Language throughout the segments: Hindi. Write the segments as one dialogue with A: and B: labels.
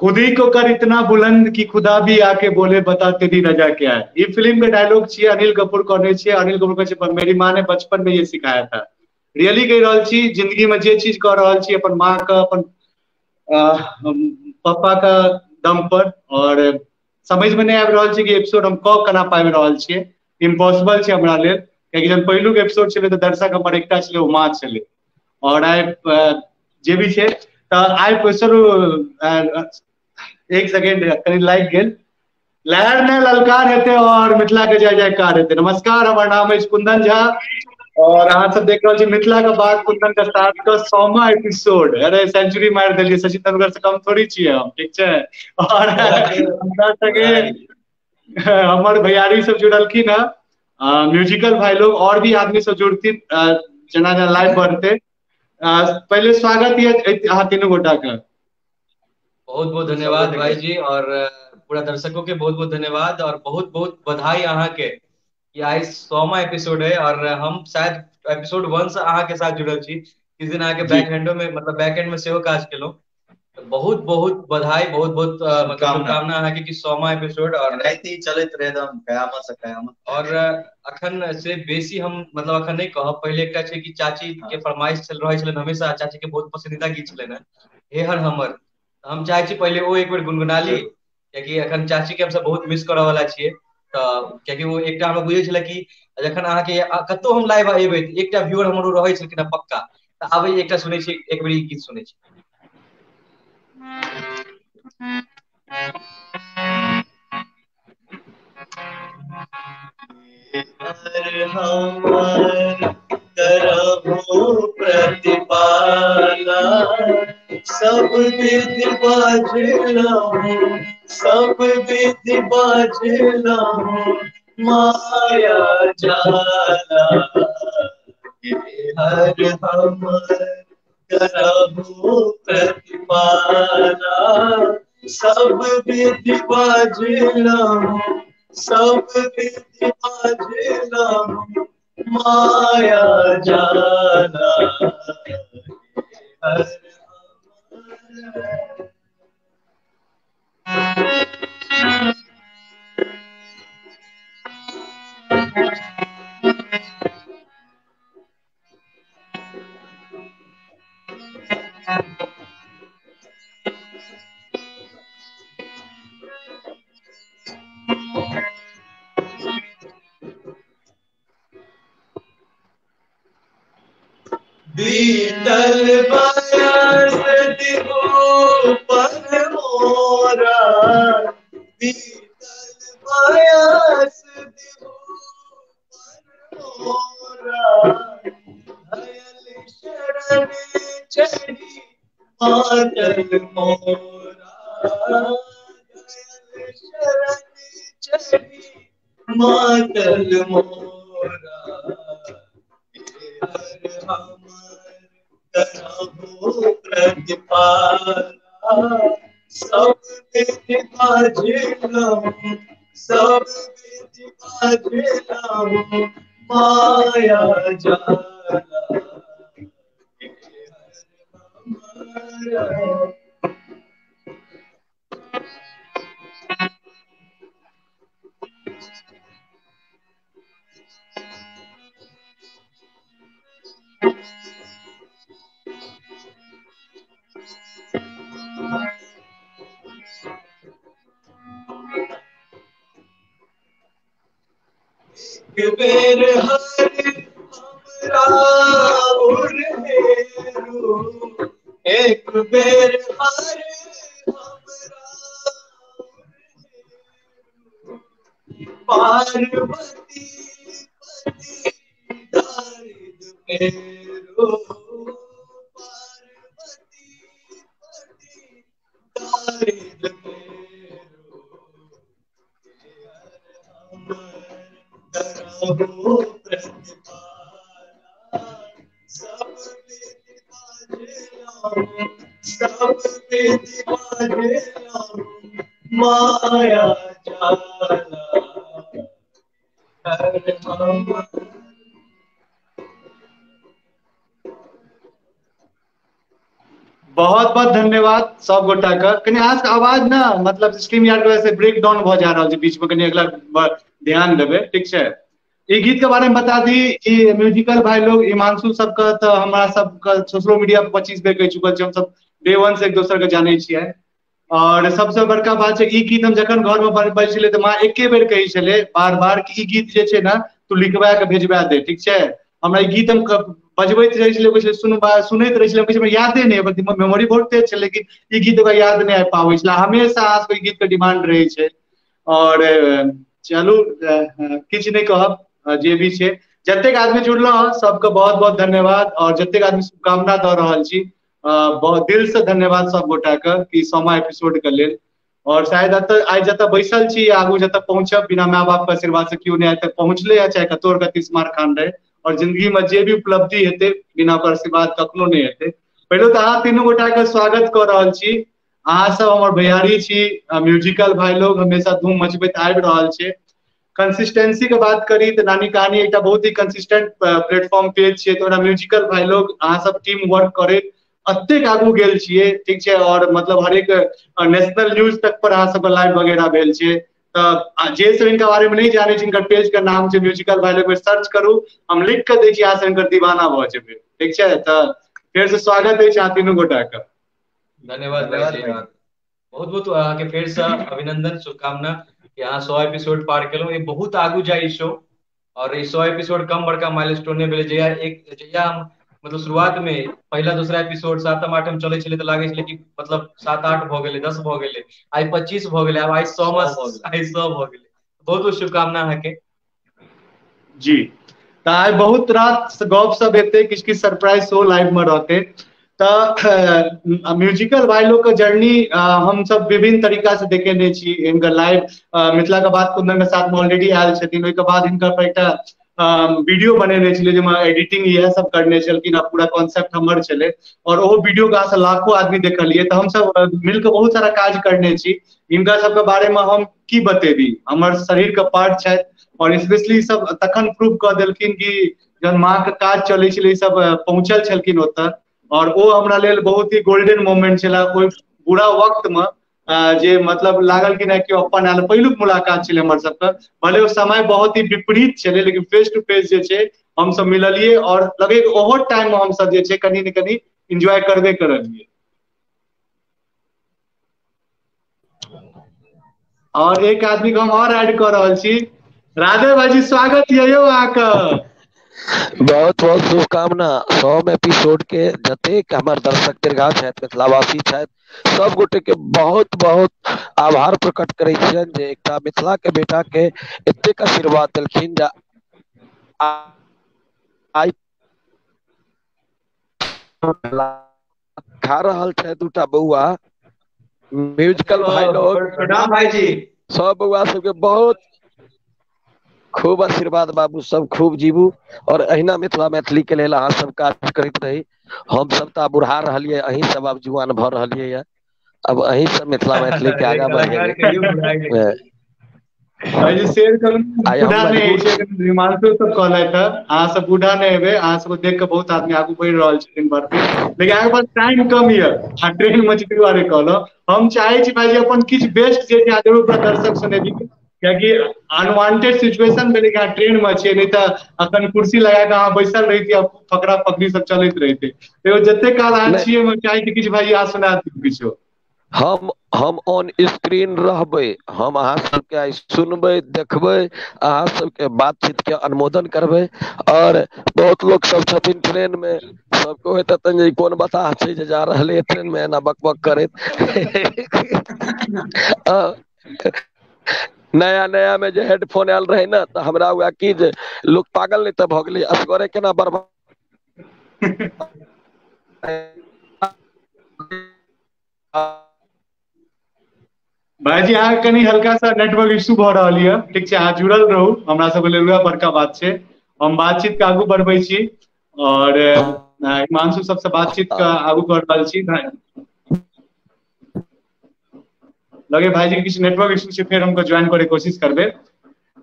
A: खुद ही को कर इतना बुलंद कि खुदा भी आके बोले बता तेरी रजा क्या है। ये फिल्म के डायलॉग छे, अनिल कपूर कहने छे। अनिल कपूर कहे छे मेरी माँ ने बचपन में ये सिखाया था। रियली कह रहल छी, जिंदगी में जे चीज कर रहल छी अपन माँ का, अपन पापा का दम पर। और समझ में नहीं आबि रहल छै कि एपिसोड हम कब केना पाबि रहल छियै। इम्पॉसिबल छै हमरा लेल, कियाकि जब पहिलुक एपिसोड छलै तऽ दर्शक हमर एकटा छलै, ओ माँ छलै। और आइ जे भी छै तऽ आइ क्वेश्चन एक सेकेंड कनि लागि गेल। लहर में ललकार हेतै और मिथिला के जय जयकार हेतै। नमस्कार, हमर नाम अछि कुंदन झा और अहाँ सब देख रहल छी मिथिला के बात कुंदन के साथ का 100वां एपिसोड। अरे सेंचुरी मारि देलियै, सचिन तेंदुलकर से कम थोड़ी छियै हम, ठीक छै। और हमरा संगे हमर भैयारी सब जुड़लखिन है, म्यूजिकल भाई लोग और भी आदमी सब जुड़थिन जेना जेना लाइव बढ़ते। पहले स्वागत ये अहाँ तीनों गोटा के।
B: बहुत बहुत धन्यवाद भाई जी, और पूरा दर्शकों के बहुत बहुत धन्यवाद और बहुत बहुत बधाई अहाँ के कि आई 100वां एपिसोड है। और हम शायद एपिसोड 1 से अहाँ के साथ जुड़ल छी। किस दिन अहाँ के
A: जी
B: बैक हैंडो में मतलब बैक एंड में सेहो काज केलहुं। तो बहुत बहुत बधाई, बहुत बहुत मतलब शुभकामना अहाँ के कि 100वां एपिसोड और
C: राति चलत रहे एकदम कयामत से कयामत।
B: और अखन से बेसी हम मतलब अखन नहीं कहब। पहले एकटा छै कि चाची के फरमाइश चल रहे छलन, हमेशा चाची के बहुत पसंदीदा गीत छलन हे हर हमर। हम चाहे छी पहले ओ एक बेर गुनगुना ली, कियाकि अखन चाची के हम सब बहुत मिस करऽ वाला छियै। तऽ कियाकि वो एकटा हमरा बुझै छले कि जखन अहाँके कतौ हम लाइव एबै तऽ एकटा व्यूअर हमरो रहै छलखिन पक्का। तऽ आबै एकटा सुनै छी, एक बेर ई गीत सुनै छी।
C: हर हमर करहु प्रतिपाला, सब विधि बाझलहु, सब विधि बाझलहु, माया जाला। हर हमर करहु प्रतिपाला, सब विधि बाझलहु, सब विधि बाझलहु, माया जाला। हर बीतल बरस दिहो पर मोरा, बीतल बरस दिहो पर मोरा, धयल शरण चढ़ी मातल मोरा, धयल शरण चढ़ी मातल मोरा। हर हमर करहु प्रतिपाला, सब विधि बाझलहु, सब विधि बाझलहु, माया जाला। हर हमर एक बेर हरि हमरा उर हेरू, एक बेर हरि हमरा पार्वती पति दारिद मेरो, पार्वती पति दारिद मेरो। हमर करहु प्रतिपाला, सब विधि बाझलहु, सब विधि बाझलहु, माया जाला। हर हमर
A: बहुत बहुत धन्यवाद सब गोटा का। कनी आज का आवाज ना मतलब स्ट्रीम यार्ड के वजह से ब्रेक डाउन भ जा रहल छै बीच में, कनी अगला ध्यान देबे, ठीक छै। ई गीत के बारे में बता दी, ई म्यूजिकल भाई लोग हिमांशु सबके तो हमरा सबके सोशल मीडिया पर 25 बेर कह चुकल छी, हम सब डे वन से एक दोसर के जाने छियै। और सबसे बड़का बात छै ई गीत हम जखन घर में बजै छलै तऽ माँ एके बेर कहै छलै बार बार कि ई गीत जे छै ना तू लिखवा के भेजवा दे, ठीक छै। हमरा ई गीत हम बजबैत रहे छलै, सुनैत रहे छलै, हमरा यादे नहीं, मेमोरी बहुत तेज छै, लेकिन ई गीत ओकरा याद नहीं आ पाबै छलै। हमेशा अहाँ सबके गीत के डिमांड रहे छै। और चलू किछु नहीं कहब, जे भी छै जतेक आदमी जुड़लहुँ सबके बहुत बहुत धन्यवाद। और जतेक आदमी शुभकामना दऽ रहल छी, बहुत दिल से धन्यवाद सब गोटा के कि 100वां एपिसोड के लेल। और शायद आइ जतऽ बैसल छी आगू जतऽ पहुंचब बिना माय बाप के आशीर्वाद से क्यों नहीं आइ तक पहुंचले है, चाहे कतौ गति मार खान रहे। और जिंदगी में जे भी उपलब्धि हेतै बिना ओकर आशीर्वाद कखनो नहीं हेतै। पहले तो अहाँ तीनू गोटा के स्वागत कर रहल छी। अहाँ सब हमर भैयारी छी, म्यूजिकल भाई लोग हमेशा धूम मचबैत आबि रहल छै। कंसिस्टेंसी के बात करी तो नानी कहानी एक बहुत ही कंसिस्टेंट प्लेटफॉर्म पेज छै, तो म्यूजिकल भाई लोग अहाँ सब टीम वर्क करे अतेक आगू गेल छियै, ठीक छै। और मतलब हरेक नेशनल न्यूज तक पर अहाँ सब लाइव वगैरह भेल छै। तो जे सब इनका बारे में नहीं जाने छी, इनकर पेज का नाम छै म्यूजिकल भाई लोग, सर्च करू, हम लिख के दै छी, अहाँ सब इनकर दीवाना भ जेबै, ठीक छै। तो फिर से स्वागत है अहाँ तीनू गोटा के।
B: धन्यवाद भाई जी, बहुत बहुत अहाँके फेर से अभिनंदन, शुभकामना कि अहाँ 100 एपिसोड पार केलहुँ। ये बहुत आगू जाए शो, और 100 एपिसोड कम बड़का माइलस्टोन नहीं भेलै। जहिया हम मतलब शुरुआत में पहला दूसरा एपिसोड 7म 8म चले छलै तऽ लागे छलै कि मतलब 7 8 भ गेलै, 10 भ गेलै, आई 25 भ गेलै, अब आई 100 भ गेलै। बहुत बहुत शुभकामना अहाँके
A: जी। तो आई बहुत रात गप सब हेतै, किछु किछु सरप्राइज शो लाइव में रहते। तो म्यूजिकल भाई लोग के जर्नी हम सब विभिन्न तरीका से देखेने छी। इनका लाइव मिथिला के बात कुंदन के साथ में ऑलरेडी आयल छथिन, ओहि के बाद हिनकर पर एकटा वीडियो बनेने छलै जाहिमे एडिटिंग इएह सब करने छलखिन, पूरा कॉन्सेप्ट हमर छलै। और ओहो वीडियो के अहाँ लाखों आदमी देखलियै। तो हम सब मिलकर बहुत सारा काज करने छी। इनका सबके बारे में हम की बतेबी, हमर शरीर के पार्ट छथि। और स्पेशली सब तखन प्रूव कऽ देलखिन कि जहन माँ के काज चलै छलै सब पहुंचल छलखिन ओतऽ। और वो हमरा लेल बहुत ही गोल्डन मोमेंट छला। ओइ बुरा वक्त में जे मतलब लागल कि नहीं केओ अपन आयल, पहिलुक मुलाकात छलै हमर सबके। भले वो समय बहुत ही विपरीत छलै, लेकिन फेस टू फेस जे छै हम सब मिललियै, और लगे ओहो टाइम में हम सब जे छै कनी ने कनी एंजॉय करबे करलियै। और एक आदमी को हम और ऐड कर रहल छी, राधे भाईजी स्वागत यौ अहाँके।
D: बहुत बहुत शुभकामना। 100 एपिसोड के जतेक हमर दर्शक दीर्घा छथि, मिथिलावासी छथि, सब गोटे के बहुत बहुत आभार प्रकट करे छियनि जे एकटा मिथिला के बेटा के एतेक आशीर्वाद देलखिन जे आइ खा रहल छै दूटा बौआ। म्यूजिकल भाई लोग,
B: प्रणाम भाई जी,
D: सब बौआ सबके बहुत खूब आशीर्वाद बाबू, सब खूब जीबू। और अहिना मिथिला मैथिली के लेल अहाँ सब काज करैत रही। हम सब तऽ बुढ़ा रहलियै, अहीं सब अब जुआन भऽ रहलियै है, अब अहीं सब मिथिला मैथिली के आगा बढ़ेबै।
A: भाई जी शेयर करू, बूढ़ा नहीं छै, हिमांशु सब कहलथि है अहाँ सब बूढ़ा नहीं हेबै, अहाँ सब देख के बहुत आदमी आगू बढ़ि रहल छथिन बढ़ते, लेकिन अहाँके पास टाइम कम ये। आ ट्रेन में छी दुआरे कहलहुँ, हम चाहे छी भाई जी अपन किछु बेस्ट जे छै जरूर पूरा दर्शक सुनेबी, कियाकि अनवांटेड सिचुएशन भेलै कि अहाँ ट्रेन में छियै, नहीं तऽ अखन कुर्सी लगा के अहाँ बैसल रहितियै, फकरा फकरी सब चलैत रहितै। जते काल अहाँ छियै हम चाहे छी किछु भाई अहाँ सुना दियौ किछो।
D: हम ऑन स्क्रीन रहबै, हम अहाँ सबके आइ सुनबै, देखबै, अहाँ सबके बातचीत के अनुमोदन करबै। और बहुत लोग सब छथिन ट्रेन में, सबको होता तन कौन बताह छै जे जा रहले ट्रेन में एना बकबक करैत। नया नया में जे हेडफोन आयल रहे ना, तो हमरा हुआ कि जे लोग पागल नहीं तो भ गेलै, असगरे केना बर्बाद
A: भाईजी अहाँ कनी हल्का सा नेटवर्क इशू भ रहल ये, ठीक छै, अहाँ जुड़ल रहू, हमरा सब लेल वएह बड़का बात छै। हम बातचीत के आगू बढ़बै छी, और हिमांशु सबसे बातचीत के आगू कर रहल छी। लगे भाईजी के किछु नेटवर्क इशू छै, फिर हमको ज्वाइन करे कोशिश करबे।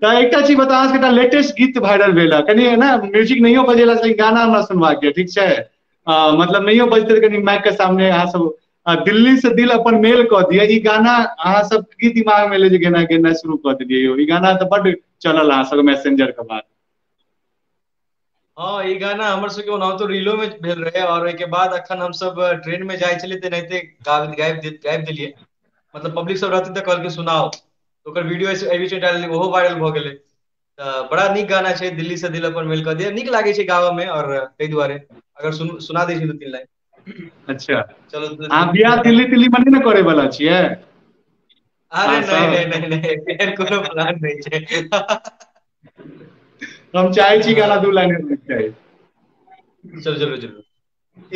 A: तो एकटा चीज बता, लेटेस्ट गीत वायरल भेल है, कनी ना म्यूजिक नहीं बजेला से गाना हमरा सुनवा के, ठीक छै। मतलब नहीं हो बजते कनी माइक के सामने अहाँ सब दिल्ली से दिल अपन मेल कह दिया ई गाना अहाँ सब की दिमाग में ले जे गेना गेना शुरू कर दिए ई गाना तो बड़ चलल अहाँ सब मैसेंजर के बाद।
B: हाँ, ये गाना हमर सबके ओनाहितो रीलो में भेल रहे और के बाद अखन हम सब ट्रेन में जाय छलियै ते नहिते गाबि देलियै, मतलब पब्लिक सब रहते तऽ कहलकै सुनाओ, तो ओकर वीडियो एहि बीच में डाललियै, ओहो वायरल भऽ गेलै। बड़ा नीक गाना छै, दिल्ली से दिल अपन मेल कऽ दिया, नीक लागे छै गाबऽ में, और ताहि दुआरे अगर सुना दै छी 2-3 लाइन।
A: अच्छा
B: चलो
A: अहाँ बियाह दिल्ली तिल्ली में नहीं न करे वाला छियै?
B: अरे नहीं नहीं नहीं, एहन कोनो प्लान नहीं छै।
A: हम चाहे छी गाना 2 लाइन में चाहे।
B: चलो चलो चलो।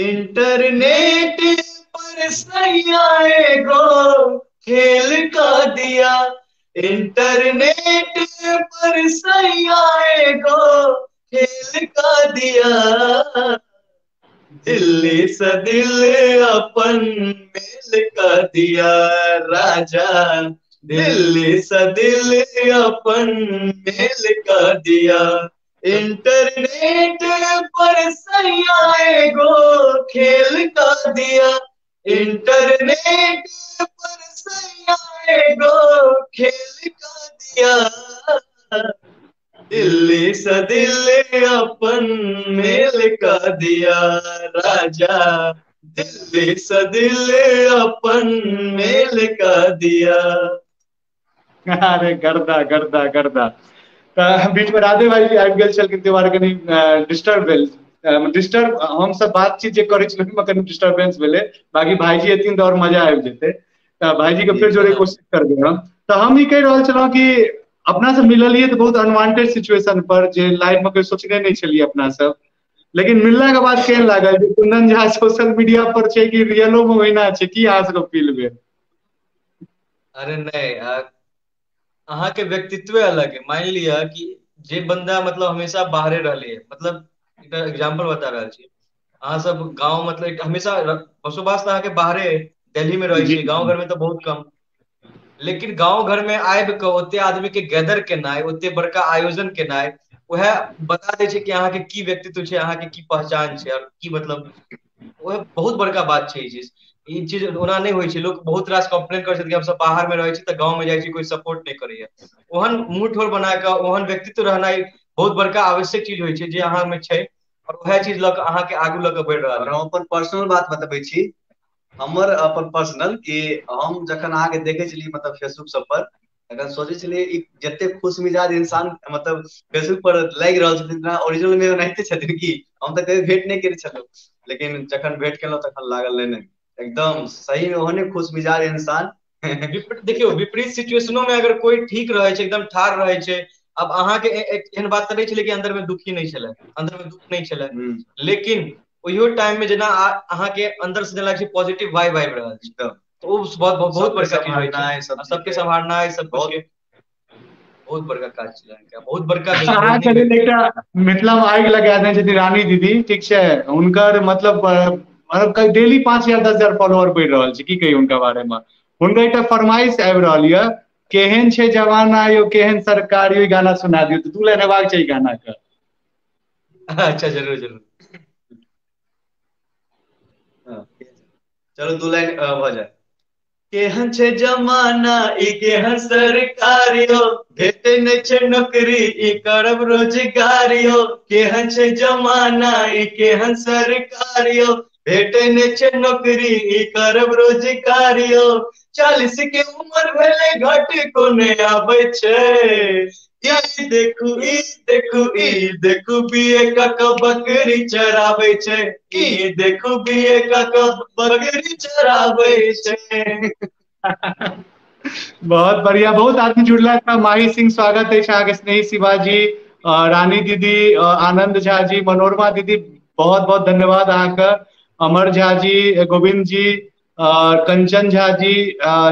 B: इंटरनेट पर सैया एगो खेल का दिया, इंटरनेट पर सैया एगो खेल का दिया, दिल्ली से दिल अपन मेल का दिया राजा, दिल्ली से दिल अपन मेल का दिया, इंटरनेट पर सैया एगो खेल का दिया, इंटरनेट पर सैया एगो खेल का दिया, दिल्ली से दिल अपन मेल का दिया राजा, दिल्ली से दिल अपन मेल का दिया।
A: अरे गर्दा गर्दा गर्दा। बीच में राधे भाई जी आबि गेल छलखिन, ताहि दुआरे कनि डिस्टर्ब भेल, डिस्टर्ब हम सब बातचीत जे करै छलियै ओहिमे कनि डिस्टर्बेंस भेलै, बाकी भाईजी एथिन तऽ और मजा आबि जेतै, तऽ भाईजी के फिर जोड़े कोशिश करबै हम। तऽ हम ई कहि रहल छलहुँ कि अपना सब मिललियै तऽ बहुत अनवांटेड सिचुएशन पर, जे लाइफ में कोई सोचने नहीं छलियै अपना सब, लेकिन मिलला के बाद केहन लागल जे कुंदन झा सोशल मीडिया पर छै कि रियलो में ओहिना छै, की अहाँ सबके फील भेल?
B: अरे नहीं, अहाँ के व्यक्तित्व अलग है। मान लिया कि जे बंदा मतलब हमेशा बाहरे रहले, मतलब एक एग्जांपल बता रहल छी, अहाँ सब गांव मतलब हमेशा बसोबास अहाँ के बाहरे दिल्ली में रहे छी, गांव घर में तो बहुत कम, लेकिन गांव घर में आबि के ओते आदमी के गैदर केनाइ, ओते बड़का आयोजन केनाइ, वह बता दे छै कि अहाँ के की व्यक्तित्व छै, अहाँ के की पहचान छै, और की मतलब वह बहुत बड़का बात छै। ई चीज ओना नहीं होइ छै, लोग बहुत रास कंप्लेन कर कि हम सब बाहर में रहे छी तऽ गांव में जाइ छी कोई सपोर्ट नहीं करैया। ओहन मुंह ठोर बना के ओहन व्यक्तित्व रहनाइ बहुत बड़का आवश्यक चीज होइ छै, जे अहाँ में छै, और वह चीज लऽ के अहाँ के आगू लऽ के बढ़ि रहल है।
C: हम अपन पर्सनल बात बतबै छी, हमर अपन पर्सनल कि हम जखन अहाँके देखे छलियै मतलब फेसबुक सब पर, तखन सोचे छलियै ई जते खुश मिजाज इंसान मतलब फेसबुक पर लागि रहल छथिन, ओरिजिनल में ओनाहिते छथिन कि? हम तऽ कभी भेंट नहीं करे छलहुँ, लेकिन जखन भेंट केलहुँ तखन लागल नहीं एकदम सही में ओहने खुश मिजाज इंसान।
B: देखियो विपरीत सिचुएशनो में अगर कोई ठीक रहे छै, एकदम ठाड़ रहे छै, अब अहाँ के एहन बात तऽ नहीं छलै कि अंदर में दुखी नहीं छलै, अंदर में दुख नहीं छलै, लेकिन ओहियो टाइम में जेना अहाँ के अंदर से जेना पॉजिटिव वाइब आबि रहल छै, तो वो बहुत बड़का चीज होइ छै, सबके संभालना है, सब कुछ के बहुत बड़का काज छै, बहुत बड़का
A: अहाँके लेल एकटा मिथिला में आगि लगा देने छथिन रानी दीदी, ठीक छै, हुनकर मतलब डेली 5,000-10,000 फॉलोअर बढ़ि रहल छै, की कही हुनका बारे में। हुनकर एकटा फरमाइश आबि रहल यऽ, केहन छै जमाना यौ केहन सरकार यौ, गाना सुना दियौ, तऽ 2 लाइन हेबाक छै गाना के।
B: अच्छा जरूर जरूर,
C: चलो 2 लाइन भऽ जाए। केहन छै जमाना ई केहन सरकार यो, भेटे नहीं छै नौकरी ई करब रोजगार यो, केहन छै जमाना ई केहन सरकार यो, भेटे नहीं छै नौकरी ई करब रोजगार यो, 40 के उम्र भेले घट को नहीं आबै छै, ई देखू ई देखू ई देखू बीए का बकरी चराबै छै, ई देखू बीए का बकरी चराबै छै।
A: बहुत बढ़िया, बहुत आदमी जुड़ला था। माही सिंह स्वागत है, अहाँके स्नेही शिवाजी, रानी दीदी, आनंद झा जी, मनोरमा दीदी, बहुत बहुत धन्यवाद अहाँके, अमर झा जी, गोविंद जी, कंचन झा जी,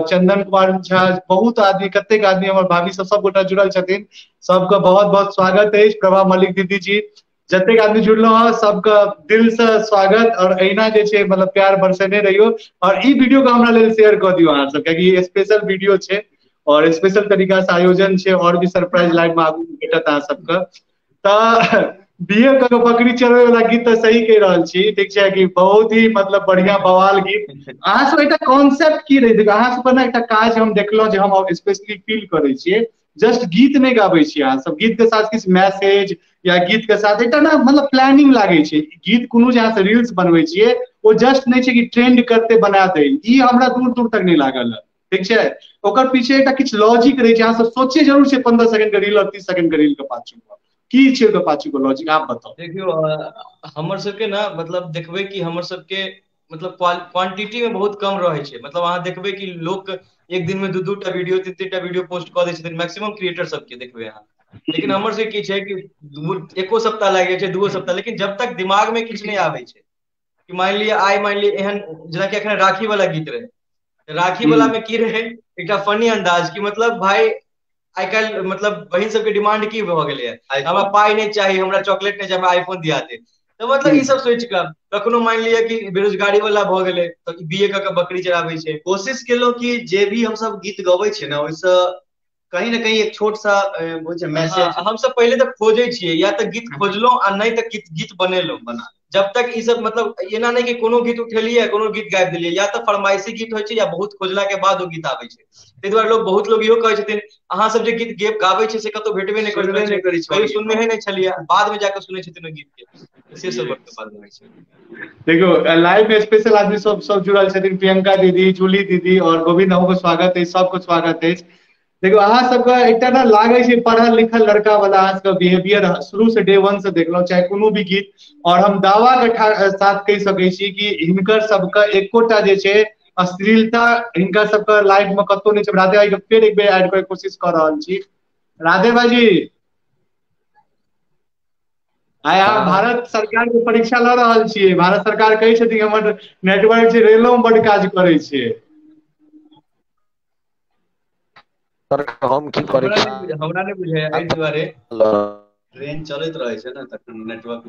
A: चंदन कुमार झा, बहुत आदमी, कतेक आदमी, हमर भाभी सब गोटा जुड़ल छथिन, सबके बहुत बहुत स्वागत है। प्रभा मलिक दीदी जी, जतेक आदमी जुड़लो है सबके दिल से स्वागत, और अहिना जे छै मतलब प्यार बरसेने रहियो, और ई वीडियो के हमरा लेल शेयर कर दियो अहाँ सब, कियाकि स्पेशल वीडियो छै और स्पेशल तरीका से आयोजन छै, और भी सरप्राइज लाइव में आगू भेटत अहाँ सबके। तऽ बीए क के बकरी चढ़वे वाला गीत तो सही कह रहल छी, ठीक छै कि बहुत ही मतलब बढ़िया बवाल गीत। अहाँ सब एकटा कॉन्सेप्ट की रही, देखो अहाँ सब पर ना एकटा काज हम देखलहुँ जे हम स्पेशली फील करै छियै, जस्ट गीत नहीं गाबै छी अहाँ सब, गीत के साथ किछु मैसेज या गीत के साथ एकटा ना मतलब प्लानिंग लागे छै। गीत कोनो जे अहाँ से रील्स बनबै छियै वो जस्ट नहीं छै कि ट्रेंड करते बना दे, ई हमरा दूर दूर तक नहीं लागल है, ठीक छै। ओकर पीछे एकटा किछु लॉजिक रहे छै, अहाँ सब सोचे जरूर छै 15 सेकंड के रील और 30 सेकंड के रील के पाछू की छै ओकर पाछू के लॉजिक, आप बताओ।
B: देखियो हमर सबके ना मतलब देखबै कि हमर सबके मतलब क्वांटिटी में बहुत कम रहे छै। मतलब अहाँ देखबै कि लोग एक दिन में 2-2 टा वीडियो 3-3 टा वीडियो पोस्ट कऽ दै छथिन मैक्सिमम क्रिएटर सबके देखबै अहाँ। लेकिन हमर सबके की छै कि एको सप्ताह लागि जाइ छै, 2 सप्ताह, लेकिन जब तक दिमाग में किछु नहीं आबै छै कि मान लिअ एहन जेना कि एखन राखी वाला गीत रहे, राखी वाला में की रहे एकटा फनी अंदाज कि मतलब भाई आइ काल्हि मतलब बहिन सबके डिमांड की भऽ गेलै है, हमरा पाई नहीं चाहिए, हमरा चॉकलेट नहीं चाहिए, हमरा आईफोन दिया दे। तो मतलब ई सब सोच कऽ कखनो मान लिअ कि बेरोजगारी वाला भऽ गेलै तो बीए क के बकरी चढ़ाबै छै।
C: कोशिश केलहुँ कि जे भी हम सब गीत गबै छियै ना ओहिसँ कहीं ना कहीं एक छोट सा मैसेज
B: हम सब पहले तो खोजे छियै, या तो गीत खोजलहुँ आ नहीं तो गीत बनेलहुँ। जब तक ई सब मतलब एना नहीं कि कोनो गीत उठेलियै कोनो गीत गाबि देलियै, या तो फरमाइशी गीत होइ छै या बहुत खोजला के बाद ओ गीत आबै छै। ताहि दुआरे बहुत लोग इहो कहै छथिन अहाँ सब जे गीत गाबै छै से कतौ भेटबे नहीं करै छै, कहियो सुनने नहीं छलियै, बाद में जाकर सुनै छथिन ओ गीत के, से सब बड़का बात रहै छै।
A: देखो लाइव में स्पेशल आदमी सब जुड़ल छथिन, प्रियंका दीदी, जूली दीदी और गोविंद, अहूँ के स्वागत है, सबको स्वागत है। देखो अहाँ सबके एकटा ना लागे छै पढ़ल लिखल लड़का वाला अहाँ सबके बिहेवियर शुरू से डे 1 से देखलहुँ चाहे कोनो भी गीत, और हम दावा के साथ कहि सकै छी कि हिनकर सबके एकोटा जे छै अश्लीलता हिनका सबके लाइफ में कतौ नहीं छै। राधे भाई के फिर एक बेर ऐड करे कोशिश कर रहल छी। राधे भाई जी आइ अहाँ भारत सरकार के परीक्षा लऽ रहल छियै, भारत सरकार कहै छथिन हमर नेटवर्क छै रेलो में बड काज करै छै।
D: हम की परीक्षा
B: हमरा नहीं बुझे एहि दुआरे
C: ट्रेन चलैत रहे छै ना तखन नेटवर्क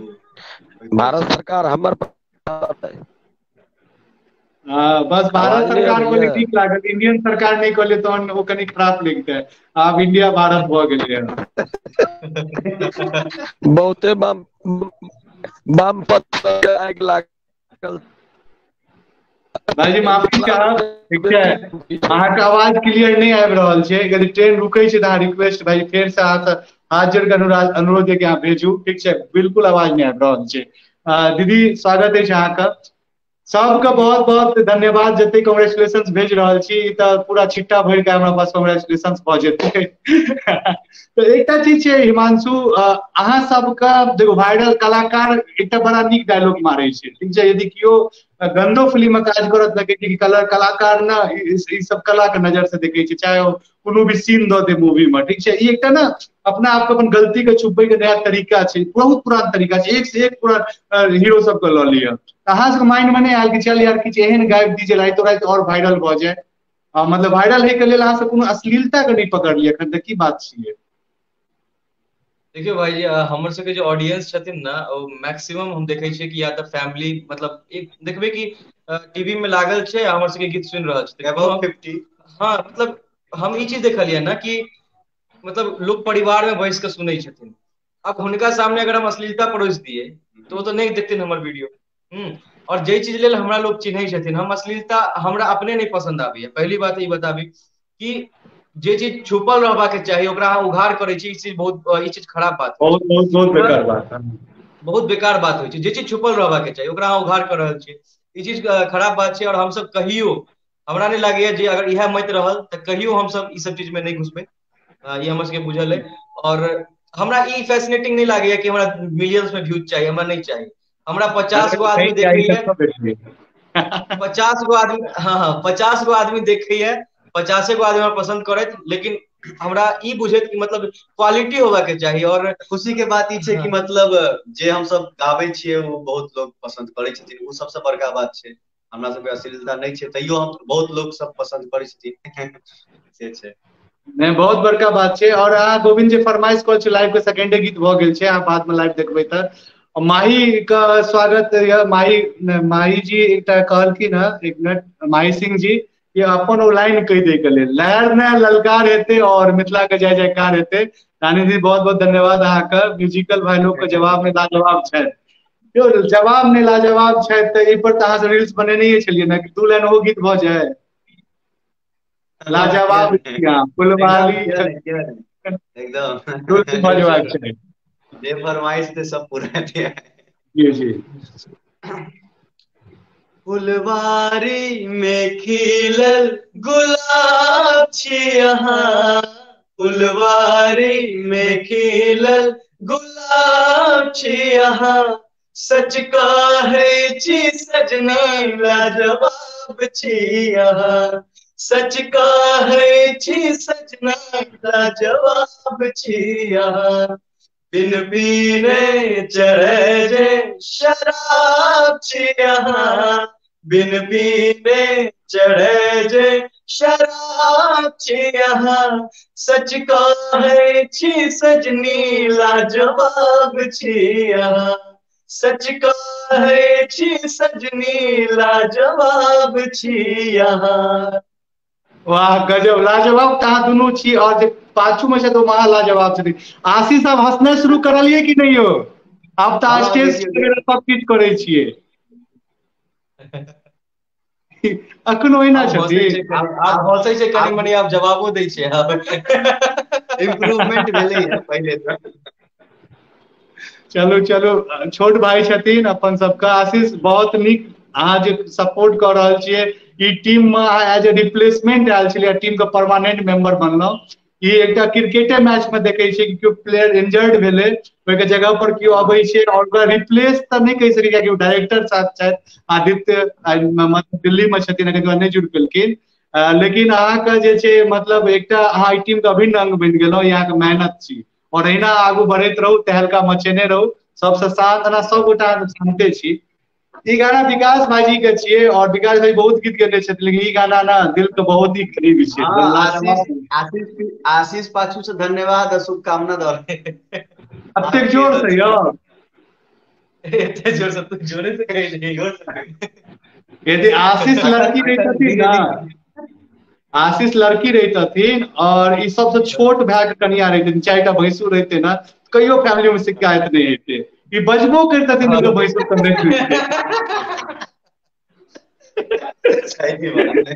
D: भारत सरकार हमर
A: बस भारत सरकार को ठीक लागल, इंडियन सरकार नहीं कहले तहन वो कनी खराब लगते, आब इंडिया भारत भऽ गेलै
D: बहुते बाम पथ आगि लागल।
A: भाईजी माफी चाहब, ठीक छै अहाँके आवाज क्लियर नहीं आबि रहल छै, यदि ट्रेन रुकै छै तऽ अहाँ रिक्वेस्ट भाई फेर से अहाँ हाथ जोड़ के अनुरोध है कि अहाँ भेजू, ठीक छै बिल्कुल आवाज नहीं आबि रहल छै। दीदी स्वागत है अहाँके, सबके बहुत बहुत धन्यवाद जते कांग्रेचुलेशन भेज रहल छी, तऽ पूरा छिट्टा भरि के हमरा पास कांग्रेचुलेशन भऽ जेतै। तो एकटा चीज छै हिमांशु, अहाँ सबके देखो वायरल कलाकार एकटा बड़ा नीक डायलॉग मारै छै, ठीक छै, यदि केओ गंदो फिल्म में काज करत लगे कि कलाकार ना ई सब कला के नजर से देखे छै, चाहे ओ कोनो भी सीन दऽ दे मूवी में, ठीक छै, ई एकटा ना अपना आप के अपन गलती के छुपबै के नया तरीका छै, बहुत पुरान तरीका छै, एक से एक पुरान हीरो सबके लऽ लिअ। अहाँ सबके माइंड में नहीं आयल कि चल यार किछु एहन गाबि दी जे राइतो राति और वायरल भऽ जाए, मतलब वायरल होय के लेल अहाँ सब कोनो अश्लीलता के नहीं पकड़लियै एखन तक, की बात छियै?
B: देखियो भाई हमर सबके जो ऑडियंस छथिन ना मैक्सिमम हम देखे छियै कि या तऽ फैमिली मतलब एक देखबै कि टीवी में लागल छै हमर सबके गीत सुनि रहल छै
C: अबाउट 50।
B: हाँ मतलब हम ई चीज देखलियै ना कि मतलब लोग परिवार में बैस के सुनै छथिन, अब हुनका सामने अगर हम अश्लीलता परोस दिए तो वो तो नहीं देखथिन हमर वीडियो। और जे चीज लेल हमरा लोग चिन्है छथिन, हम अश्लीलता हमरा अपने नहीं पसंद आबैया। पहली बात ई बताबी कि जे चीज छुपल रहबाक चाही ओकरा अहाँ उघार करै छी, ई चीज खराब बात है,
A: बहुत बेकार बात है,
B: बहुत बेकार बात होइ छै। जे चीज छुपल रहबाक चाही ओकरा अहाँ उघार कर रहल छियै, ई चीज खराब बात छै। और हम सब कहियो हमरा नहीं लागैया जे अगर इएह मत रहल तऽ कहियो हम सब ई सब चीज में नहीं घुसबै, ये हमर सबके बुझल है। और हमरा ई फैसिनेटिंग नहीं लागैया कि हमरा मिलियंस में व्यूज चाहिए, हमरा नहीं चाहिए। हमरा 50 गो आदमी देखैया, 50 गो आदमी, हाँ 50 गो आदमी देखैया, 50 गो आदमी हमरा पसंद करैत, लेकिन हमरा ई बुझैत कि मतलब क्वालिटी होबा के चाहिए। और
C: खुशी के बात ई छै कि मतलब जे हम सब गाबै छियै वो बहुत लोग पसंद करै छथिन, वो सबसे बड़का बात छै। हमरा सबके अश्लीलता नहीं छै तैयो हम बहुत लोग सब पसंद करै छथिन, से छै
A: नहीं बहुत बड़का बात छै। और अहाँ गोविंद जे फरमाइश करै छी लाइव के सेकेंडे गीत भऽ गेल छै, अहाँ बाद में लाइव देखबै तऽ माही का स्वागत है। माही जी एकटा कहलखिन हँ, एक मिनट, माही सिंह जी ये अपन ओ लाइन कहि दे के लेल, लहर ने ललकार हेते और मिथिला के जय जयकार हेते, रानी दी बहुत बहुत धन्यवाद अहाँके म्यूजिकल भाई लोग के जवाब में लाजवाब छै यौ जवाब में लाजवाब छै तऽ एहि पर तऽ अहाँ से रील्स बनेने छलियै ने दू लाइन ओ गीत भऽ जाय लाजवाब फुलवाली
C: एकदम
A: भजबाक छै
C: जे फरमाइश थे सब पूरा किया
A: जी जी
C: फुलवारी में खिलल गुलाब छी अहाँ फुलवारी में खिलल गुलाब छी अहाँ सच कहै छी सजनी लाजवाब छी अहाँ सच कहै छी सजना लाजवाब छी अहाँ बिन पीने चढ़े जे शराब छी अहाँ बिन पीने चढ़े जे शराब छी अहाँ सच कहै छी सजनी लाजवाब छी अहाँ सच कहै छी सजनी लाजवाब छी अहाँ
A: वाह गजब लाजवाब तऽ अहाँ दुनू छी और जे पाछू में छै तऽ महा लाजवाब छथिन आशीष साहब हंसनाइ शुरू करलियै कि नहीं यौ आब तऽ
C: हाँ
A: स्टेज
C: देखिए
A: सब किछु करै छियै अखनो ओहिना
B: आब हंसै छै
A: छथिन
B: कनि आब हंसै छै कनि मनि आब जवाबो दै छै आब
C: इम्प्रूवमेंट भेलै है पहले से
A: चलू चलू छोट भाई छथिन अपन सबके आशीष बहुत नीक अहाँ जे सपोर्ट कऽ रहल छियै ई टीम में अहाँ एज ए रिप्लेसमेंट आयल छलियै टीम के परमानेंट मेंबर बनलहुँ ई एकटा क्रिकेटे मैच में देखे छियै कि केओ प्लेयर इंजर्ड भेलै ओहि के जगह पर केओ अबै छै और ओकरा रिप्लेस तऽ नहि कहि सकै कियाकि ओ डायरेक्टर साहब छथि आदित्य दिल्ली में छथिन अखन नहि जुड़ि पेलखिन लेकिन अहाँके जे छै मतलब एकटा अहाँ ई टीम के अभिन्न अंग बनि गेलहुँ ई अहाँके मेहनत छी और अहिना आगू बढ़ैत रहू तहलका मचेने रहू सबसे साथ सब गोटा सुनते छी ई गाना विकास भाईजी के छियै और विकास भाई बहुत गीत गेले छथिन लेकिन ई गाना ना दिल के बहुत ही करीब छै
C: हाँ
A: लाजवाब
C: आशीष पाछू से धन्यवाद और शुभकामना दो
A: एतेक जोर से यौ
B: एते जोर से तू जोरे से कहि दे जोर से
A: यदि आशीष लड़की रही थी
C: धीरे
A: ना
C: धीरे
A: आशीष लड़की रही और ई सबसे छोट भाई के कनिया रही 4टा भैंसुर रहते ना कहियो फैमिली में शिकायत नहीं हेते ई बजबो करतथिन तो भैंसुर सब नहीं छूटते
C: सही बात है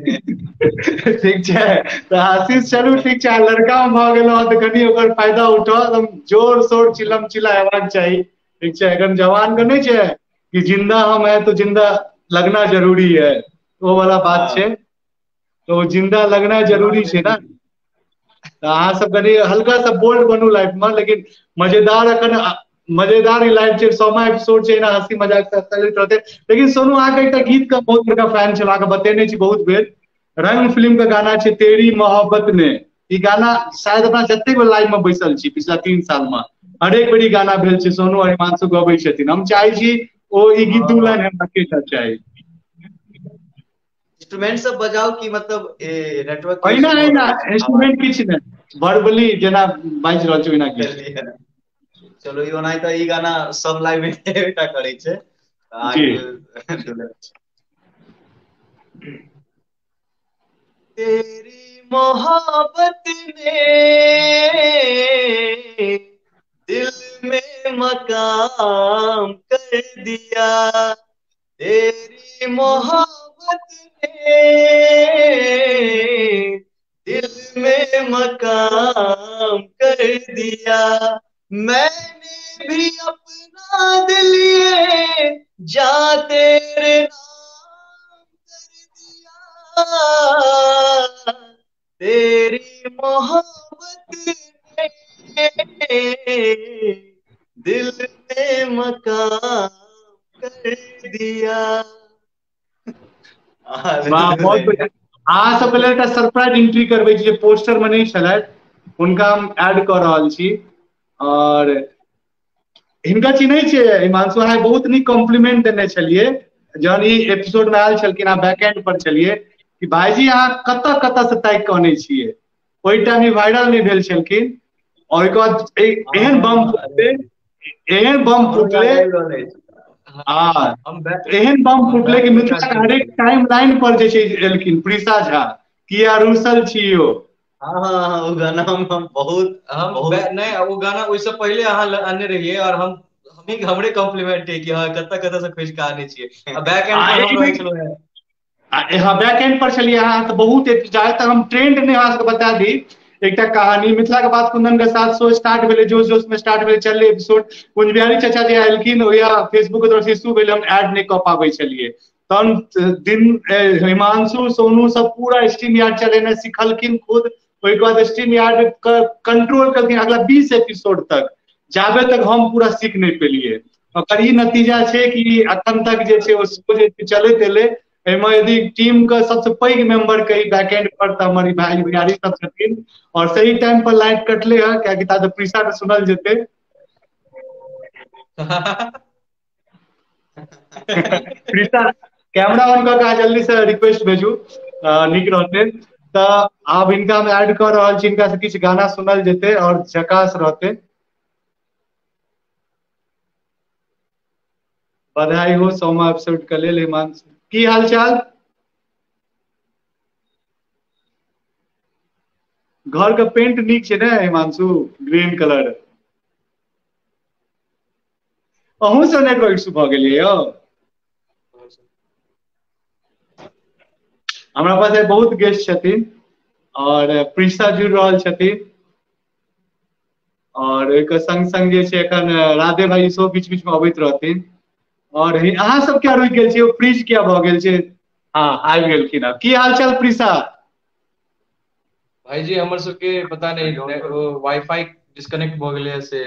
A: ठीक छै तऽ आशीष चलू ठीक छै लड़का में भऽ गेलहुँ तऽ कनि ओकर फायदा उठाउ एकदम जोर शोर चिलम चिल्ला हेबाक चाही ठीक छै एखन जवान के नहीं छै कि जिंदा हम है तो जिंदा लगना जरूरी है वो वाला बात छै तो जिंदा लगना जरूरी छै ना तऽ अहाँ सब कनि हल्का सा बोल्ड बनू लाइफ में लेकिन मजेदार अखन मजेदार ई लाइफ छै 100वां एपिसोड छै ना हंसी मजाक से चलैत रहते लेकिन सोनू अहाँके एकटा गीत के बहुत बड़का फैन छलहुँ अहाँके बतेने छी बहुत बेर रंग फिल्म के गाना छै तेरी मोहब्बत ने ई गाना शायद अपना जतेक बेर लाइव में बैसल छी पिछला 3 साल में हरेक बेर ई गाना भेल छै सोनू और हिमांशु गबै छथिन हम चाहै छी ओ ई गीत 2 लाइन हम रखेटा चाही
C: इंस्ट्रूमेंट सब बजाओ कि मतलब नेटवर्क के
A: अहिना
C: इशू भऽ
A: अहिना
C: रहल छै
A: इंस्ट्रूमेंट किछु नहि वर्बली जेना बाजि रहल छै ओहिना गीत
C: चलिए चलो ई ओनाहि तऽ ई गाना सब लाइव में एकटा करै छै
A: जी
C: तेरी मोहब्बत ने दिल में मकाम कर दिया तेरी मोहब्बत ने दिल में मकाम कर दिया मैंने भी अपना दिल ये जा तेरे नाम कर दिया तेरी मोहब्बत ने दिल में मकाम कर दिया
A: वाह बहुत बढ़िया अहाँ सब पहले एकटा सरप्राइज एंट्री करबै जे पोस्टर में नहीं छलथि हुनका हम ऐड कऽ रहल छी और हिनका चिन्है छियै हिमांशु अहाँ बहुत नीक कॉम्प्लीमेंट देने छलियै जहन ई एपिसोड में आयल छलखिन अहाँ बैक एंड पर छलियै कि भाईजी अहाँ कतऽ कतऽ से ताकि कऽ अनै छियै ओहि टाइम ई वायरल नहीं भेल छलखिन और ओहिके बाद एहन बम फूटले एहन बम फूटले एहन बम फूटले कि मिथिला के हरेक टाइम लाइन पर जे छै एलखिन प्रीसा झा किया रूसल छी यौ
C: हाँ हाँ हाँ, वो गाना हम बहुत
B: हम
C: बहुत
B: नहीं, वो गाना उससे पहले अहाँ आने रहिए, और हम ही हमरे कॉम्प्लीमेंट है कि हाँ कत्ता कत्ता से खोज के आने चाहिए, बैक एंड पर हम रहे
A: एक
B: चलो है।
A: हाँ बैक एंड पर चलिए। हाँ तो बहुत ज्यादातर हम ट्रेंड ने अहाँ सबके बता दी एकटा कहानी। मिथिला के बात कुंदन के साथ शो स्टार्ट भेले, जोश जोश में स्टार्ट भेले, चलले एपिसोड। कुंज बिहारी चाचा जे एलखिन या फेसबुक के तरफ से इशू भेले, हम ऐड नहीं कऽ पाबै छलिए। तहन दिन हिमांशु सोनू सब पूरा स्ट्रीम यार्ड चलेने सिखलखिन खुद। ओहिके बाद स्ट्रीम यार्ड कंट्रोल केलखिन अगला 20 एपिसोड तक, जाबे तक हम पूरा सीख नहीं पेलिए। ओकर ई नतीजा छै कि अखन तक जे छै ओ शो जे चलैत एलै, एहिमे यदि टीम के सबसे पैघ मेंबर कही बैकएंड पर तऽ हमर ई भाई बिहारी सब छथिन। और सही टाइम पर लाइट कटले है, क्या ता तो प्रीसा के सुनल जेते। प्रीसा कैमरा ऑन कऽ के जल्दी से रिक्वेस्ट भेजू, नीक रहते। तऽ आब इनका हम ऐड कर रहल छी, इनका से किछु गाना सुनल जेते और झकास रहते। बधाई हो 100वां एपिसोड के लेल हिमांशु, की हाल चाल? घर के पेंट नीक छै ने हिमांशु, ग्रीन कलर। अहूँ से नेटवर्क इशू भऽ गेलियै यौ? हमरा पास बहुत गेस्ट छथिन और प्रीसा जुड़ रहल छथिन, और एक संग संग जे छै एखन राधे भाई सेहो बीच बीच में अबैत रहथिन। और अहाँ सब क्या रुकि गेल छियै? फ्रीज क्या भऽ गेल छै? हाँ आबि गेलखिन। अब की हाल चाल प्रीसा?
B: भाई जी हमर सबके पता नहीं वाईफाई डिस्कनेक्ट भ गेलै से।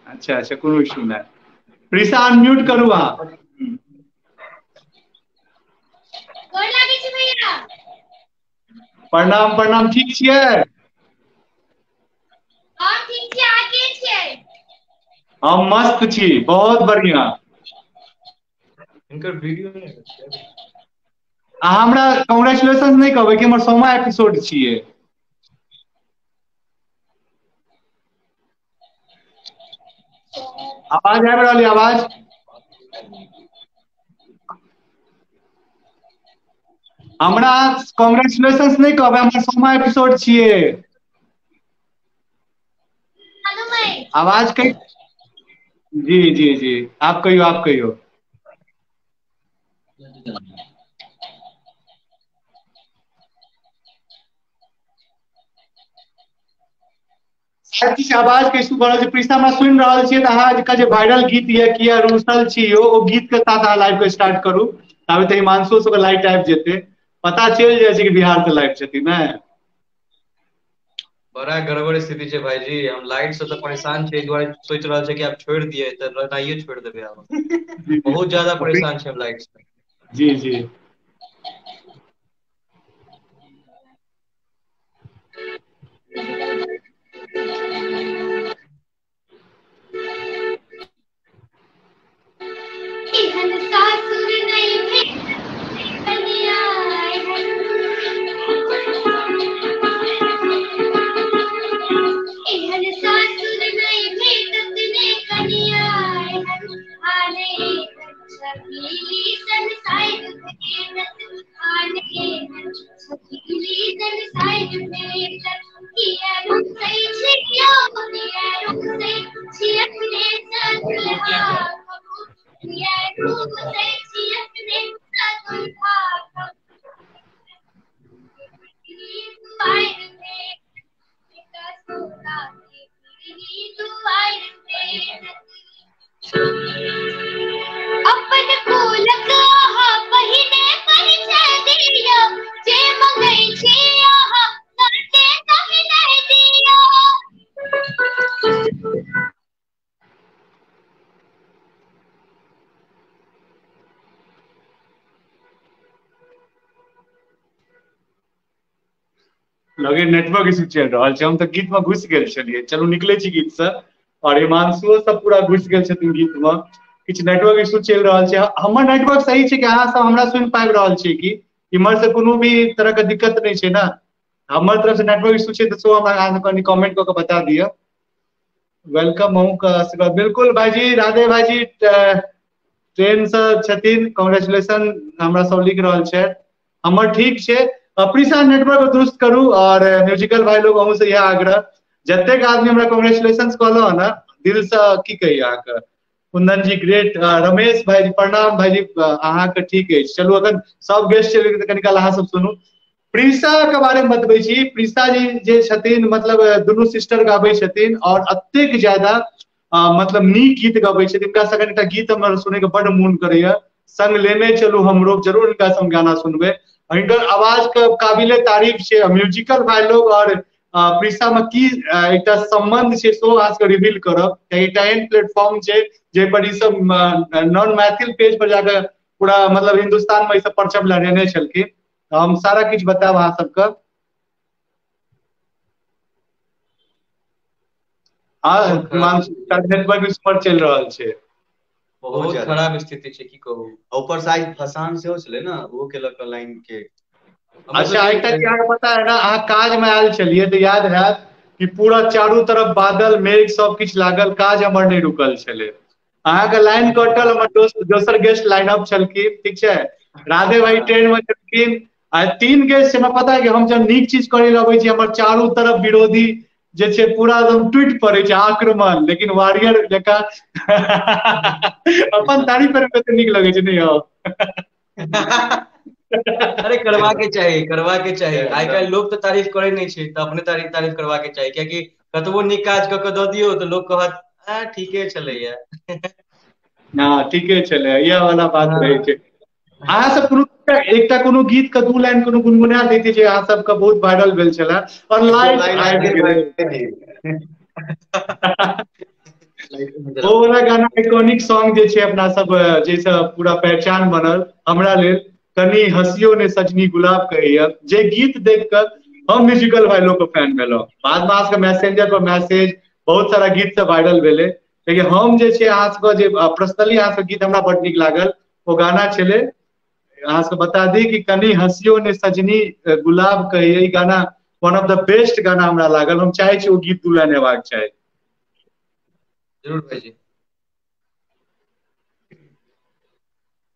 A: अच्छा अच्छा, कोनो इशू नहीं। प्रीसा अनम्यूट करू अहाँ। प्रणाम प्रणाम, ठीक छियै? हम मस्त छी, बहुत बढ़िया।
B: इनकर वीडियो नहीं है।
A: अहाँ हमरा कांग्रेचुलेशन नहीं कहबै कि हमर 100वां एपिसोड छियै। आवाज आबि रहल है? आवाज हमरा कांग्रेचुलेशन नहीं कहबै, हमर 100वां एपिसोड छियै। आवाज कहीं? जी जी जी, आप कहियो आप कहियो। किछु आवाज के इशू भऽ रहल छै। प्रीसा हमरा सुनि रहल छियै तऽ अहाँ के जे वायरल गीत ये किया रूसल छी यो, ओ गीत के साथ अहाँ लाइव के स्टार्ट करू, ताबे तऽ हिमांशु सबके लाइट आबि जेतै, पता चलि जाइ छै कि बिहार से लाइव छथिन ने।
B: बड़ा गड़बड़ स्थिति छै भाईजी, हम लाइट से तो परेशान छै, दुआरे सोच रहल छै कि आप छोड़ दिए तो रहनाइए छोड़ देबे आब। बहुत ज्यादा परेशान छै हम लाइट से।
A: जी जी। लगे नेटवर्क इशू चलि रहल छै, हम तऽ गीत में घुसि गेल छलियै। चलू निकले छी गीत से। और हिमांशुओ सब पूरा घुसि गेल छथिन गीत में, किछु नेटवर्क इशू चलि रहल छै। हमर नेटवर्क सही छै कि अहाँ सब हमरा सुनि पाबि रहल छियै कि? इम्हर से कोनो भी तरह के दिक्कत नहीं छै ना? हमर तरफ से नेटवर्क इशू छै तऽ सेहो हमरा अहाँ कनि कमेंट कऽ के बता दिअ। वेलकम हूँ का बिल्कुल भाईजी, राधे भाईजी ट्रेन से छथिन, कांग्रेचुलेशन हमरा सब लिख रहल छै। हमर ठीक छै। प्रीसा नेटवर्क को दुरुस्त करू और म्यूजिकल भाई लोग अहूँ से यह आग्रह जतेक आदमी हमरा कांग्रेचुलेशन कहलो ना दिल से की कही अहाँके कुंदन जी ग्रेट रमेश भाई जी प्रणाम भाई जी अहाँके ठीक अछि चलू अखन सब गेस्ट चलि गेल कनि काल अहाँ सब सुनू प्रीसा के बारे में बतबै छी प्रीसा जी जे छथिन मतलब दुनू सिस्टर गाबै छथिन और अतेक ज्यादा मतलब नीक गीत गाबै छथिन हिनका संग एकटा गीत हमरा सुनै के बड मोन करैया संग लेने चलू हमरो जरूर हिनका संग गाना सुनबै हिनकर आवाज के काबिले तारीफ छै म्यूजिकल भाई लोग और प्रीसा में की एकटा संबंध छै सो अहाँ सबके रिवील करब एकटा एहन प्लेटफॉर्म छै जे पर ई सब नॉन मैथिल पेज पर जाकर पूरा मतलब हिंदुस्तान में ई सब परचम लहरेने छलखिन हम सारा किछु बताब अहाँ सबके नेटवर्क पर चलि रहल छै
B: बहुत खराब स्थिति छै की कहू
C: ऊपर से फसान सेहो छलै ना वो केलक लाइन के
A: अच्छा एकटा कि अहाँके पता है ना अहाँ काज में आयल छलियै तऽ याद हैत कि पूरा चारू तरफ बादल मेघ सब किछु लागल काज हमर नहीं रुकल छलै अहाँके लाइन कटल हमर दोस्त दोसर गेस्ट लाइन अप छलखिन ठीक छै राधे भाई ट्रेन में छलखिन आ 3 गेस्ट छै हमरा पता है कि हम जब नीक चीज करे लगे छी हमर चारू तरफ विरोधी जे छै पूरा एकदम टूटि पड़े छै आक्रमण लेकिन वॉरियर जका अपन तारीफ करे में नीक लगे छै नहीं हो
B: अरे करवा के चाही आइ काल्हि लोग तो तारीफ करे नहीं छै तो अपने तारीफ करवा के चाही कियाकि कतबो नीक काज क के दऽ दियौ तो लोग कहत ठीके छलैया
A: हाँ ठीके छलै यह वाला बात रहे छै अहाँ सब कोनो एकटा कोनो गीत के 2 लाइन कोनो गुनगुना दैतियै जे अहाँ सबके बहुत वायरल भेल छलै और लाइट आबि गेलै ओ वाला गाना आइकॉनिक सॉन्ग जे छै अपना सब जैसे पूरा पहचान बनल हमरा लेल कनी हंसियो ने सजनी गुलाब कहैया जे गीत देख कर हम म्यूजिकल भाई लोग के फैन भेलहुं बाद में अहाँ मैसेंजर पर मैसेज बहुत सारा गीत से वायरल भेलै लेकिन हम जे छै अहाँ सबके जे पर्सनली अहाँ सबके गीत हमरा बड नीक लागल ओ गाना छलै अहाँ सबके बता दी कि कनी हंसियो ने सजनी गुलाब कहैया ई गाना वन ऑफ द बेस्ट गाना हमरा लागल हम चाहे छी ओ गीत 2 लाइन हेबाक चाही
B: जरूर भाईजी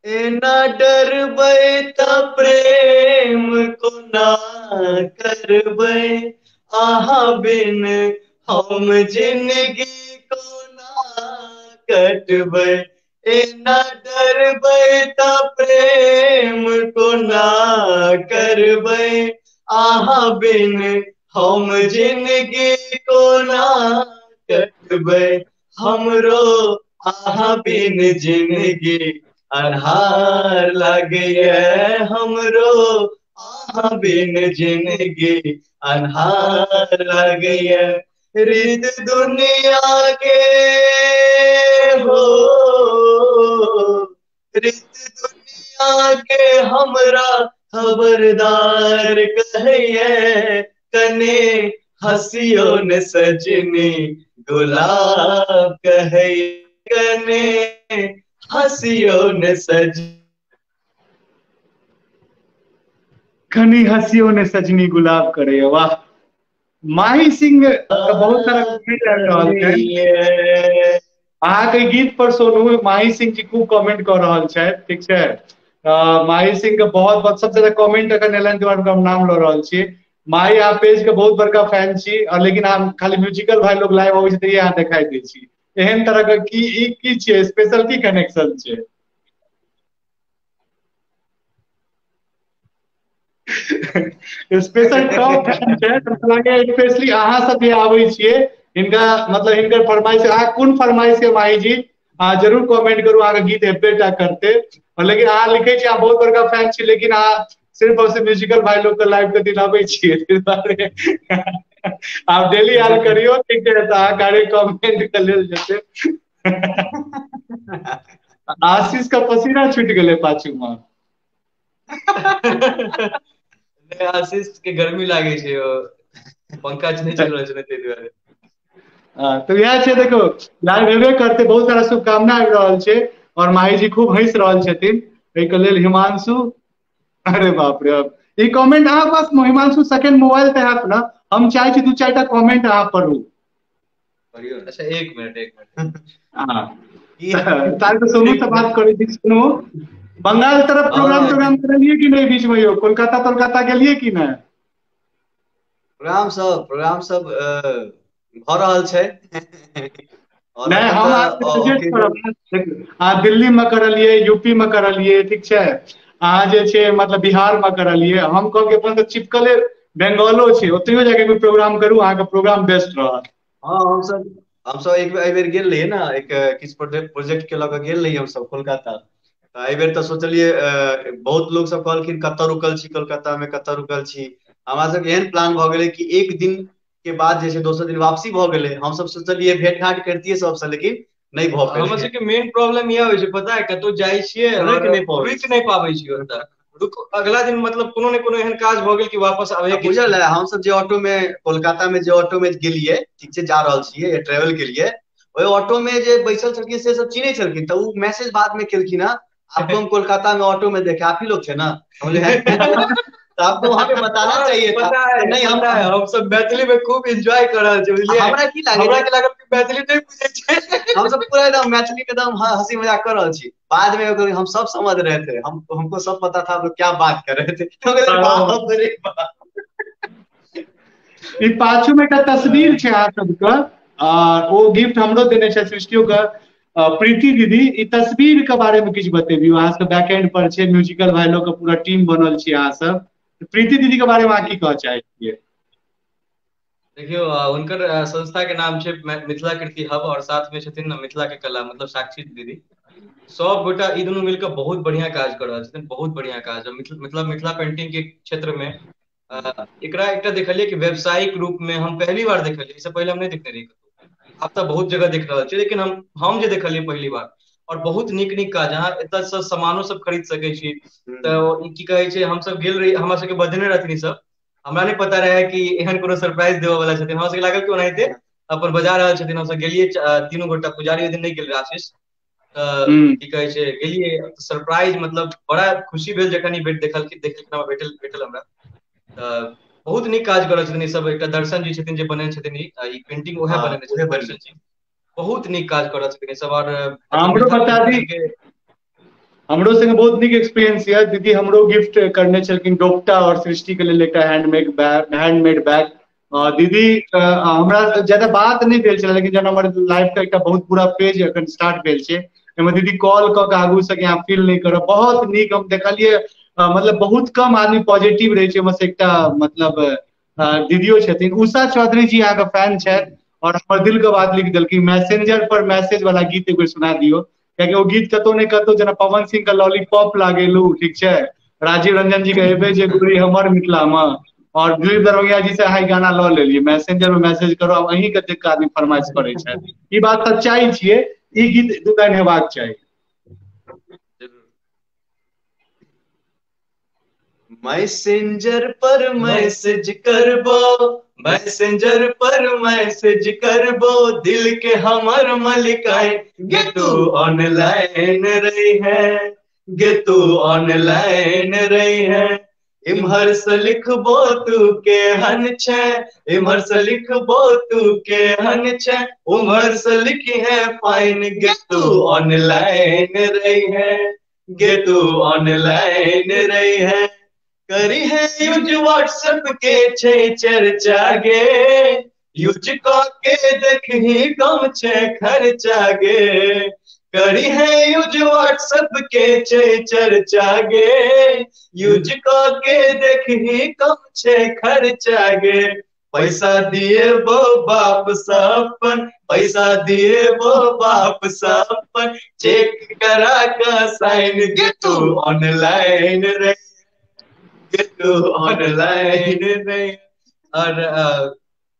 C: एना डरबै त प्रेम कोना करबै अहाँ बिन हम जिंदगी कोना कटबै एना डरबै त प्रेम कोना करबै अहाँ बिन हम जिंदगी कोना कटबै हमरो अहाँ बिन जिंदगी अन्हार लागैया हमरो अहाँ बिन जिंदगी अन्हार लागैया रीत दुनिया के हो रीत दुनिया के हमरा खबरदार कहैया कने हंसियो न सजनी गुलाब कहैया कने हंसियो न
A: कनी हंसियो ने सजनी गुलाब करे वाह माही सिंह का बहुत सारा कमेंट आबि रहल छै अहाँके गीत पर सोनू माही सिंह जी खूब कमेंट कर रहल छै ठीक छै माही सिंह के बहुत बहुत सबसे ज्यादा कमेंट अखन एलन के बाद हम नाम लऽ रहल छी माही आप पेज के बहुत बड़का फैन छी और लेकिन हम खाली म्यूजिकल भाई लोग लाइव अबै छै तऽ अहाँ देखाई दै छी एहन तरह के की छै स्पेशल की कनेक्शन छै स्पेशल टॉप फैन छै स्पेशली अहाँ सब जे आबै छियै हिनका मतलब हिनकर फरमाइश अहाँ कोन फरमाइश के माही जी अहाँ जरूर कमेंट करू अहाँके गीत हेबेटा करते लेकिन अहाँ लिखे छी अहाँ बहुत बड़का फैन छी लेकिन अहाँ सिर्फ और सिर्फ म्यूजिकल भाई लोग के लाइव के दिन आबै छियै आप डेली याद करियो ठीक है तो अहाँ कार्य कमेंट कर लेल जेते आशीष का पसीना छूट गेलै पाछू में
B: आशीष के गर्मी लागे छै पंखा नहीं चल रहल छै ताहि दुआरे
A: तो यह छै देखो लाइव हेबे करते बहुत सारा शुभकामना आबि रहल छै और माही जी खूब हंस रहल छथिन एहि के लेल हिमांशु अरे बाप रे ई कमेंट अहाँ पास हिमांशु सेकंड मोबाइल पे हैत ना हम चाहे छी 2-4टा कमेंट अहाँ पढ़ू
B: अच्छा एक मिनट
A: हाँ तार तो सोनू से बात करे छी सुनो बंगाल तरफ प्रोग्राम
C: हाँ
A: करलिए कि नहीं बीच में यो कोलकाता गेलिए कि नहीं?
C: प्रोग्राम सब भऽ रहल छै और
A: नहीं
C: एखन
A: हम
C: तऽ
A: अहाँके सजेस्ट करब,
C: ऑकेजन
A: देखियौ, अहाँ दिल्ली में करलिए, यूपी में करलिए, ठीक छै, अहाँ जे छै मतलब बिहार में करलिए, हम कहब कि अपन तऽ चिपकले बंगालो छै, ओतहियो जाके कोई प्रोग्राम करू, अहाँके प्रोग्राम बेस्ट रहत।
C: हाँ हमसब एक बेर गेल रहियै ने, एक किछु प्रोजेक्ट के लऽ कऽ गेल रहियै हमसब कोलकाता। एहि बेर तऽ सोचलियै बहुत लोग सब कहलखिन कतऽ रुकल छी कोलकाता में, कतऽ रुकल छी। हमरा सबके एहन प्लान भऽ गेलै कि एक दिन के बाद जे छै दोसर दिन वापसी भऽ गेलै। हमसब सोचलियै भेंट घाट करतियै सबसँ, लेकिन नहीं भऽ
B: हमर
C: पेलै,
B: सबके मेन प्रॉब्लम यह होइ छै, पता है, कतौ जाइ छियै और रुकि नहीं पाबै छियै ओतऽ। अगला दिन मतलब कोनो ने कोनो एहन काज भऽ गेल कि वापस आबे के
C: बुझल है। हमसब जे ऑटो में कोलकाता में जे ऑटो में गेलियै, ठीक छै, जा रहल छियै ट्रेवल के लिए, ओहि ऑटो में जे बैसल छलखिन से सब चिन्है छलखिन, तऽ ओ मैसेज बाद में केलखिन है, आपको हम कोलकाता में ऑटो में देखे, आप ही लोग थे ना। तो आपको वहाँ पे बताना चाहिए था।
B: पता है,
C: नहीं
B: पता है, हम सब मैथिली में खूब एंजॉय कर रहल छी, बुझलिए।
C: हमरा की लागै
B: हमरा
C: छै,
B: के लागल कि मैथिली नहीं बुझे छै।
C: हम सब पूरा एकदम मैथिली में एकदम हंसी मजाक कर रहल छी। बाद में हम सब समझ रहे थे, हमको सब पता था हम लोग क्या बात कर रहे थे। हम कहलियै बाप रे बाप।
A: ई पाछू में एकटा तस्वीर छै अहाँ सबके, ओ गिफ्ट हमरो देने छै सृष्टियो के, प्रीति दीदी। ई तस्वीर के बारे में किछु बतेबियो, अहाँ सबके बैक एंड पर छै, म्यूजिकल वायलो के पूरा टीम बनल छी अहाँ सब, प्रीति दीदी के बारे में अहाँ की कहऽ चाहै छियै?
B: देखियो हुनकर संस्था के नाम छै मिथिला कीर्ति हब, और साथ में छथिन न मिथिला के कला मतलब साक्षी दीदी। सब गोटा ई दुनू मिलकर बहुत बढ़िया काज कर रहल छथिन, बहुत बढ़िया काज। मतलब मिथिला पेंटिंग के क्षेत्र में एकरा एकटा देखलियै कि व्यावसायिक रूप में हम पहली बार देखलियै, इससे पहले हम नहीं देखने रही कतौ। आब तऽ बहुत जगह देख रहल छियै, लेकिन हम जे देखलियै पहली बार, और बहुत नीक नीक काज, अहाँ एतऽ से सामानो सब खरीद सकै छी। तऽ की कहै छै, हम सब गेल रही, हमरा सबके बजने रहथिन ई सब, हमरा नहीं पता रहे कि एहन कोनो सरप्राइज देवे वाला छथिन। हमरा सबके लागल कि ओनाहिते अपन बजा रहल छथिन। हम सब गेलियै तीनू गोटा, पुजारी ओहि दिन नहीं गेल रहे, आशीष। की कहै छै, गेलियै सरप्राइज, मतलब बड़ा खुशी भेल जखन ई देखलखिन हमरा, भेटल हमरा। तऽ बहुत नीक काज कर रहल छथिन ई सब। एकटा दर्शन जी छथिन जे बनेने छथिन ई पेंटिंग, उएह बनेने छथिन दर्शन जी। बहुत नीक काज कर रहल छथिन ई सब। और मतलब
A: हमरो
B: मिथिला
A: बता दी,
B: पेंटिंग के
A: हमरो संगे बहुत नीक एक्सपीरियंस यऽ। दीदी हमरो गिफ्ट करने छलखिन डोपटा और सृष्टि के लेल एकटा हैंडमेड बैग। दीदी हमरा ज्यादा बात नहीं भेल छलै, लेकिन जब हमर लाइफ का एकटा बहुत पूरा पेज एखन स्टार्ट भेल छै, एहिमे दीदी कॉल कऽ के आगू से अहाँ फील नहीं करब, बहुत नीक हम देखलियै। मतलब बहुत कम आदमी पॉजिटिव रहे छै, ओहिमे से एकटा मतलब दीदियो छथिन। उषा चौधरी जी अहाँके फैन छथि, और हमर दिल के बात लिख देलखिन, मैसेंजर पर मैसेज वाला गीत एक बेर सुना दियो, कियाकि वो गीत कतौ ने कतौ जेना पवन सिंह के लॉलीपॉप लागेलू, ठीक छै, राजीव रंजन जी के एबे जे गोरी हमर मिथिला में, और दिलीप दरभंगिया जी से अहाँ गाना लऽ लेलियै। मैसेंजर में मैसेज करो, अब अहीं के देख के आदमी फरमाइश करे छै, ई बात सच्चाई छियै। ई गीत दू लाइन हेबाक चाही।
C: मैसेंजर पर मैसेज करबो, मैसेंजर पर मैसेज करबो, दिल के हमर मलिकाई, गे तू ऑनलाइन रही है, गे तू ऑनलाइन रही है। इम्हर से लिखबो तू के हन छै, इम्हर से लिखबो तू के हन छै, उम्हर से लिखी है फाइन, गे तू ऑनलाइन रही है, गे तू ऑनलाइन रही है। करी है यूज व्हाट्सएप के छै चर्चा गे, यूज कऽ के देखही कम छै खर्चा गे। करी है यूज व्हाट्सएप के छै चर्चा गे, यूज कऽ के देखही कम छै खर्चा गे। पैसा दिए वो बाप सपन, पैसा दिए वो बाप सपन, चेक करा का साइन, गे तू ऑनलाइन रे, गे तू ऑनलाइन रे।
B: और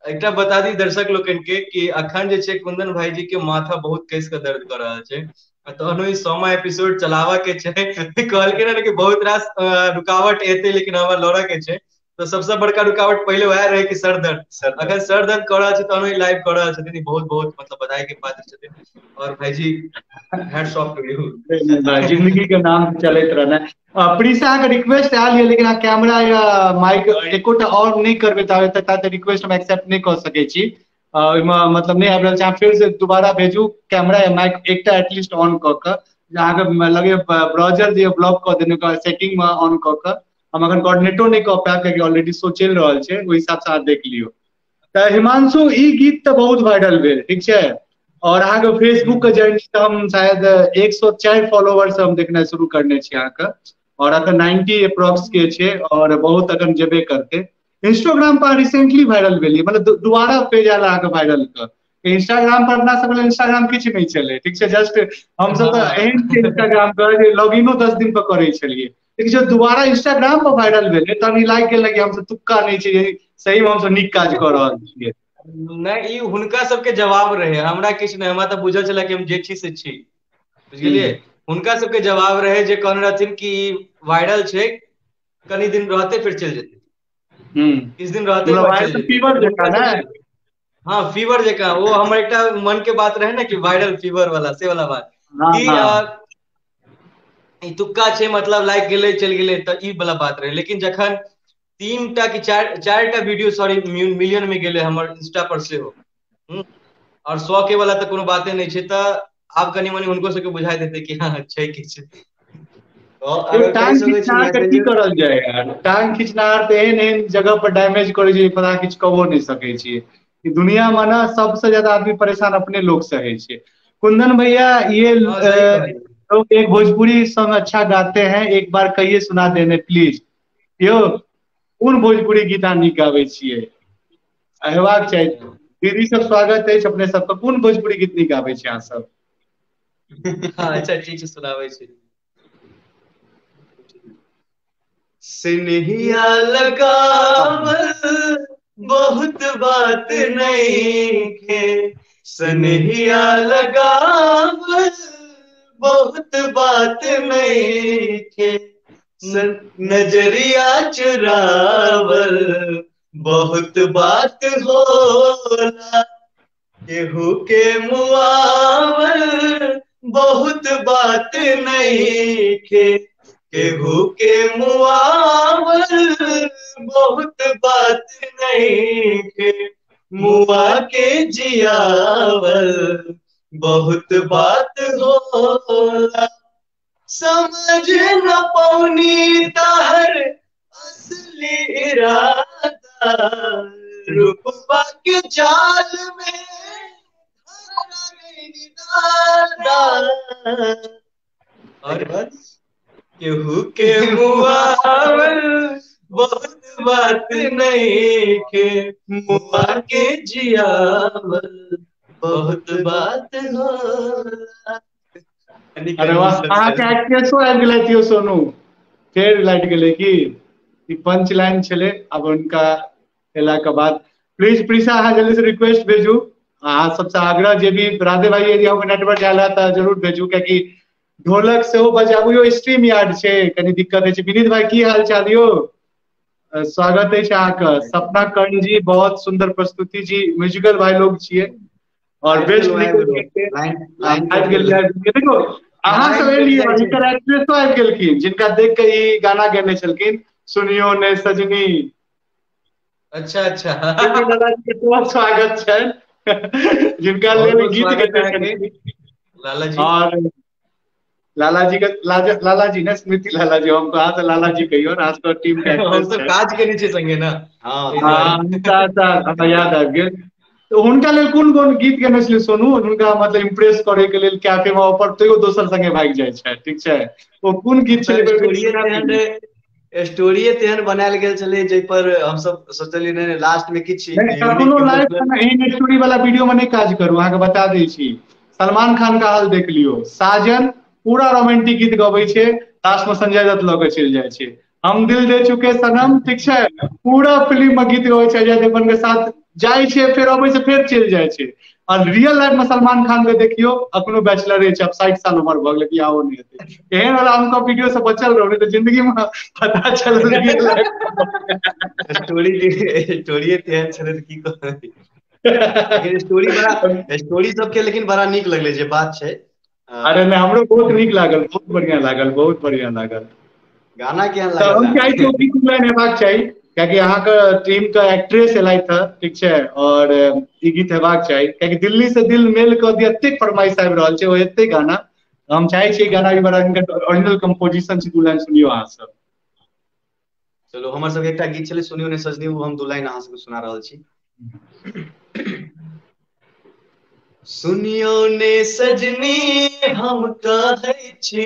B: एकटा बता दी दर्शक लोकन के कि अखन जे छै कुंदन भाईजी के माथा बहुत कस के दर्द कर रहल छै, तहनो ई 100वां एपिसोड चलावा के छै। कहलकै ना कि बहुत रास रुकावट एते, लेकिन हमरा लड़ऽ के छै। तो सबसे बड़का रुकावट पहले वह रहे कि सर दर्द। अगर सर दर्द कर रहल छै तहनो ई लाइव कर रहल छथिन, बहुत बहुत मतलब बधाई के पात्र छथिन। और भाईजी हैट्स ऑफ टू यू।
A: जिंदगी के नाम चलैत रहना। प्रीसा अहाँके रिक्वेस्ट आयल है, लेकिन अहाँ कैमरा या माइक एकोटा और नहीं करबे ताते रिक्वेस्ट हम एक्सेप्ट नहीं कर सकै छी। ओहिमे मतलब नहीं आबि रहल छै, अहाँ फिर से दोबारा भेजू कैमरा या माइक एकटा एटलीस्ट ऑन कऽ के, अहाँ के लगे ब्राउजर जे ब्लॉक क देने का सेटिंग में ऑन क के हम अखन कोऑर्डिनेटो नहीं क पाए कि ऑलरेडी शो चल रहल छै, ओहि हिसाब से अहाँ देख लियो। त हिमांशु ई गीत तो बहुत वायरल भेल, ठीक छै, और अहाँ के फेसबुक के जर्नी तो हम शायद 104 फॉलोवर से हम देखना शुरू करने छी अहाँ के, और अखन 90 अप्रॉक्स के छै और बहुत अखन जेबे करते। इंस्टाग्राम पर रिसेंटली वायरल भेलिए, मतलब दोबारा पेज आयल अहाँ के वायरल क। इंस्टाग्राम पर अपना सब इंस्टाग्राम किछ नहीं चले, ठीक छै, जस्ट हम सब तो एहन के इंस्टाग्राम पर लॉगिनो 10 दिन पर करे छलिए, लेकिन जब दोबारा इंस्टाग्राम पर वायरल भेले तब ई लाइक गेल कि हम सब तुक्का नहीं छै, सही में हम सब नीक काज कर रहल छियै।
B: नहीं, ई हुनका सबके जवाब रहे, हमरा किछ नहीं, हमरा तो बुझल चला कि हम जे छी से छी, बुझ गेलिए। हुनका सबके जवाब रहे जे कहने रहथिन कि वायरल छै, कनी दिन रहते फिर चल जेते, किस दिन रहते फिर चल
A: फीवर जका ना,
B: हाँ फीवर जका। वो हमर एकटा मन के बात रहे ना कि वायरल फीवर वाला, से वाला बात कि ई तुक्का छै, मतलब लाइक गेले चल गेले, त ई वाला बात रहे। लेकिन जखन 3टा कि 4टा वीडियो सॉरी मिलियन में गेले हमर इंस्टा पर से हो, और 100 के वाला तो कोनो बाते नहीं छै, त आब कनी मनी हुनको सबके बुझाई देते कि हाँ छै किछ।
A: टांग खींचनाहार के की करल जाए यार, टांग खींचनाहार तो एहन एहन जगह पर डैमेज करे छै पता किछ कहबो नहीं सकै छियै। कि दुनिया में ना सबसे ज्यादा आदमी परेशान अपने लोग से है छे। कुंदन भैया ये लोग एक भोजपुरी सॉन्ग अच्छा गाते हैं, एक बार कहिए सुना देने प्लीज। यो कौन भोजपुरी गीत अहाँ नीक गाबै छियै, हेबाक चाही। दीदी सब स्वागत है अपने सबका, कौन भोजपुरी गीत नीक गाबै छी अहाँ सब?
B: अच्छा ठीक है, सुनाबै छी।
C: स्नेहिया लगावल बहुत बात नहीं खे, स्नेहिया लगावल बहुत बात नहीं खे, नजरिया चुरावल बहुत बात होला, केहू के मुआवल बहुत बात नहीं खे, केहू के मुआवल बहुत बात नहीं खे, मुआ के जियावल बहुत बात होला, समझ न पौनी ताहर असली इरादा, रूपवा के जाल में धरा गई दादा, और बस केहू के मुआवल बहुत बात नहीं के, मुआ के जियावल बहुत बात होला।
A: अरे वाह, अहाँ के एक्ट्रेसो आबि गेलथि सोनू, फेर लाइट गेलै की? ई पंच लाइन छलै, अब उनका एला के बाद प्लीज प्रीसा अहाँ जल्दी से रिक्वेस्ट भेजू, अहाँ सबसे आग्रह जे भी राधे भाई यदि हम नेटवर्क आयल त जरूर भेजू, कियाकि ढोलक सेहो बजाबू, यो स्ट्रीम यार्ड छै, कनी दिक्कत है। विनीत भाई की हाल चाल यो? स्वागत है अहाँके। सपना कर्ण जी बहुत सुंदर प्रस्तुति जी, म्यूजिकल भाई लोग छियै और बेस्ट देखो अहाँ सब एलियै हिनकर एक्ट्रेसो आबि गेलखिन, जिनका देख के ई गाना गेने छलखिन, सुनियो ने सजनी।
B: अच्छा अच्छा,
A: बहुत स्वागत छै जिनका लेल गीत गेने
B: लाला जी,
A: और लाला जी का लाला जी ने स्मृति लाला जी, हम कहा था लाला जी कहियो ना, आज तो टीम का
B: हम तो काज केने छी संगे ना।
A: हां याद आबि गेल। तो हुनका लेल कोन कोन गीत गेने छलियै सोनू? हुनका मतलब इम्प्रेस करे के लेल कैफे में ऊपर तैयो दोसर संगे भाग जाय छै, ठीक छै, ओ कोन गीत छलै?
C: स्टोरीए तेहन बनायल गेल छलै जै पर हम सब सोचलियै नहि लास्ट में किछ
A: कखनो लाइव एहन स्टोरी वाला वीडियो में नहीं काज करू, अहाँ के बता दै छी। सलमान खान का हाल देख लियो, साजन पूरा रोमांटिक गीत गबै छै, लास्ट में संजय दत्त लऽ के चलि जाइ छै। हम दिल दे चुके सनम, ठीक छै, पूरा फिल्म में गीत गबै छै, अजय देवगन के साथ जाइ छै, फिर अबै से फिर चलि जाइ छै। और रियल लाइफ में सलमान खान के देखियो, अखनो बैचलर छै, अब 60 साल उम्र भऽ गेलै, बियाहो नहीं हेतै। एहन वाला हमको वीडियो से बचल रहो, नहीं तो जिंदगी में पता चल रियल लाइफ
C: स्टोरी तेहन छलै त की कहबै। लेकिन स्टोरी सबके लेकिन बड़ा नीक लगलै जे बात छै।
A: अरे नहीं, हमरो बहुत नीक लागल, बहुत बढ़िया लागल, बहुत बढ़िया लागल।
C: गाना केहन
A: तो हम
C: लागल?
A: चाहै छी गीत लाइन हेबाक चाही, कियाकि अहाँके टीम के एक्ट्रेस एलथि है, ठीक छै, और ई गीत हेबाक चाही, कियाकि दिल्ली से दिल मेल कऽ दिया, एतेक फरमाइश आबि रहल छै, ओ एते गाना हम चाहे छियै गाना एक बार ओरिजिनल कंपोजिशन से दू लाइन सुनियो अहाँ सब।
C: चलो हमर सबके एकटा गीत छलै सुनियो ने सजनी, वो हम दू लाइन अहाँ सबके सुना रहल छी। सुनियो ने सजनी हम कहै छी,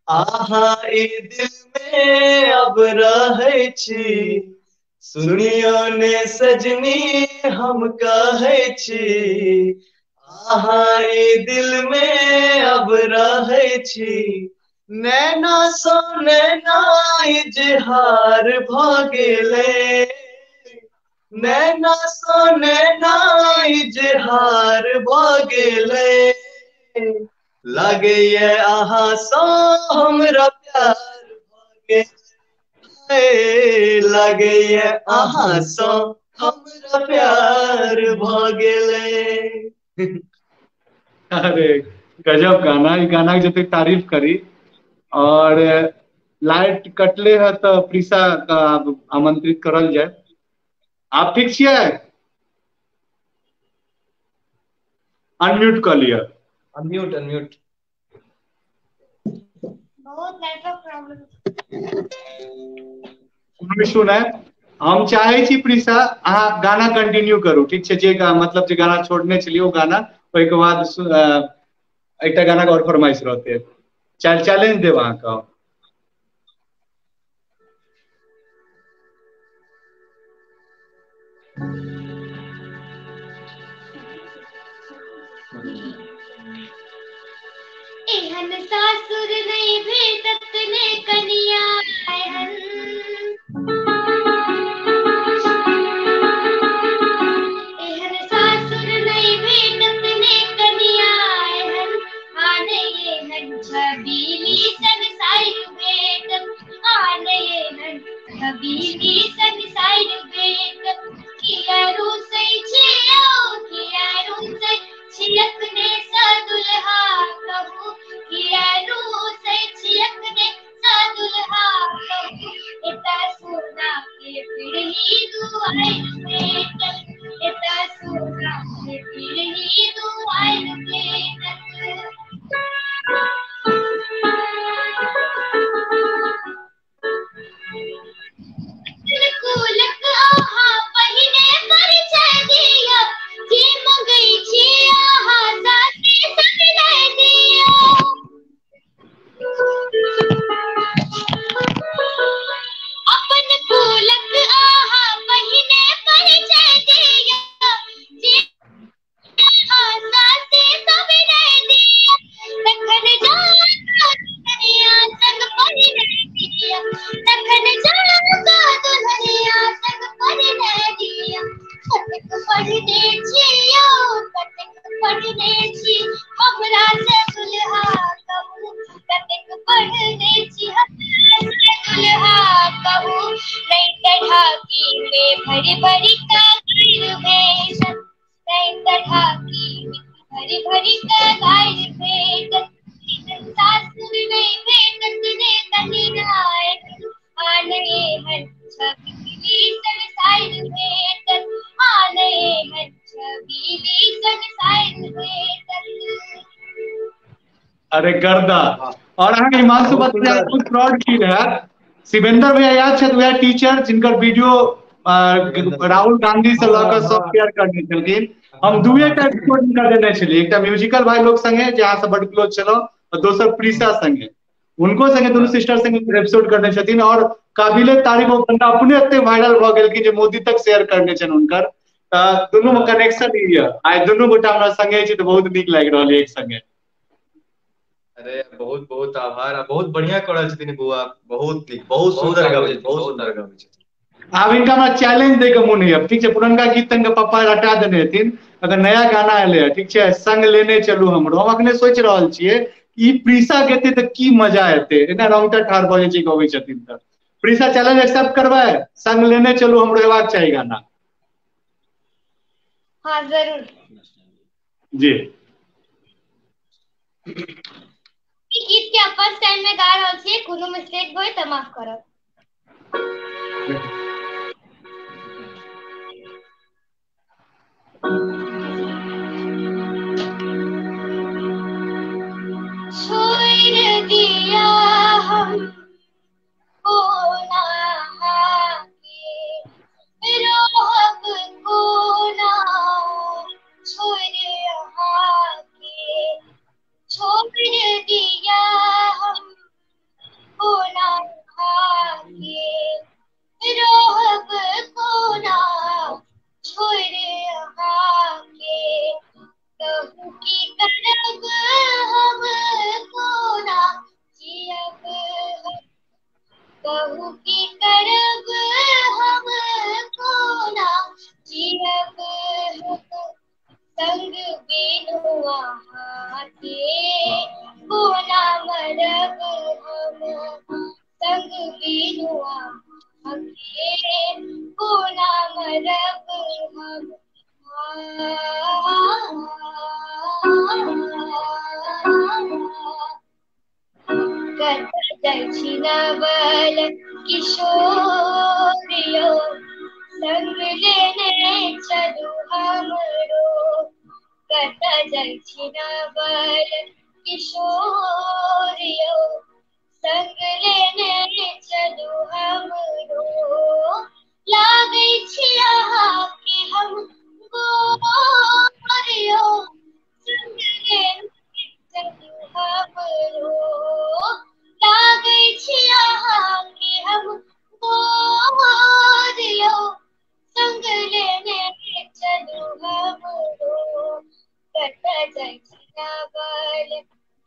C: आहा ई दिल में अब रहै छी। सुनियो ने सजनी हम कहै छी, आहा ई दिल में अब रहै छी। नैना सो नैना इजहार भ गेलै, नैना सो नैना इजहार भ गेलै। लागैये अहाँ सँ हमरा प्यार भ गेलै, लागैये अहाँ सँ हमरा प्यार भ गेलै।
A: अरे गजब गाना, ई गाना के जते तारीफ करी। और लाइट कटले है तो प्रीसा का आमंत्रित करल जाए। आप ठीक छियै? अनम्यूट कर लिया।
B: Unmute unmute.
E: बहुत नेटवर्क प्रॉब्लम।
A: कोनो इशू नहीं। हम चाहे छी प्रीसा अहाँ गाना कंटिन्यू करू, ठीक छै? जे मतलब जे गाना छोड़ने छलियै ओ गाना, ओहि के बाद एकटा गाना के और फरमाइश रहते, चैलेंज देब अहाँके।
E: एहन सासुर नहीं भेटत ने कनिया एहन, एहन सासुर नहीं भेटत ने कनिया एहन, आने एहन छबीली संसार भेटत, आने एहन छबीली संसार भेटत। किया रुसै छियौ, किया रुसै छियक ने सदुल्हा कहू, किया रुसै छियक ने सदुल्हा कहू। एता सोना के पिरही दुआर भेटल, एता सोना के पिरही दुआर भेटल। कुलक अहाँ पहिने परिचय दिया, जे मंगै छी अहाँ साथे संग लय दिया। अपन कुलक अहाँ पहिने परिचय दिया, जे अहाँ साथे संग लय दिया। तखन जाका दुल्हनिया संग परिणय दिया, तखन जाका दुल्हनिया संग परिणय दिया। कतेक पढ़ने छियौ, कतेक पढ़ने छी हमरा से दुल्हा कहू, कतेक पढ़ने छी हमरा से दुल्हा कहू। नहीं तढ़ाकी में भरी भरी कागार भेटत, नहीं तढ़ाकी में भरी भरी कागार भेटत। सासुर नहीं भेटत ने कनिया एहन, आने एहन छबीली संसार भेटत, आने एहन छबीली संसार भेटत।
A: अरे गर्दा। और अहाँ हिमांशु बत्रा कुछ फ्रॉड की रहा, शिवेंद्र भैया याद छथि वह टीचर जिनकर वीडियो राहुल गांधी से लऽ सब शेयर करने छलखिन। हम दुए टा एपिसोड कर देने छलियै, एकटा म्यूजिकल भाई लोग संगे जे अहाँ से बड़ क्लोज छलौ, और दोसर प्रीसा संगे, उनको संगे दुनू सिस्टर संगे एपिसोड करने छथिन। और काबिले तारीफ ओ बंदा अपने एते वायरल भऽ गेल कि जे मोदी तक शेयर करने छन हुनकर। दुनू में कनेक्शन ई है, आइ दुनू गोटा हमरा संगे छी तऽ बहुत नीक लागि रहल है एक संगे।
B: अरे बहुत बहुत आभार, बहुत बढ़िया कर रहल छथिन बउआ, बहुत नीक, बहुत सुंदर गाबै छथिन, बहुत सुंदर गाबै छथिन।
A: आब इनका हमरा चैलेंज दे के मोन होइए, ठीक छै? पुरनका गीत तनके पप्पा हटा देने हेथिन, अगर नया गाना एले है, ठीक छै? संग लेने चलू हमरो, हम अखने सोचि रहल छियै ई प्रीसा गेते तऽ की मजा एते, एना रौंगटा ठाढ़ भऽ जाइ छै गबै छथिन तऽ। प्रीसा चैलेंज एक्सेप्ट करबै? संग लेने चलू हमरो हेबाक चाही गाना।
E: हाँ जरूर।
A: जी
E: ई गीत के फर्स्ट टाइम में गा रहल छियै, कोनो मिस्टेक होय तऽ माफ करब। करब हम कत जाइ छी नवल किशोरियो संग लेने चलू हमरो कत जाइ छी नवल किशोरियो संग लेने चलू हमरो लागै छी अहाँके हम गोरियो संग लेने चलू हमरो लागै छी अहाँके हम गोरियो संग लेने चलू हमरो कत जाइ छी नवल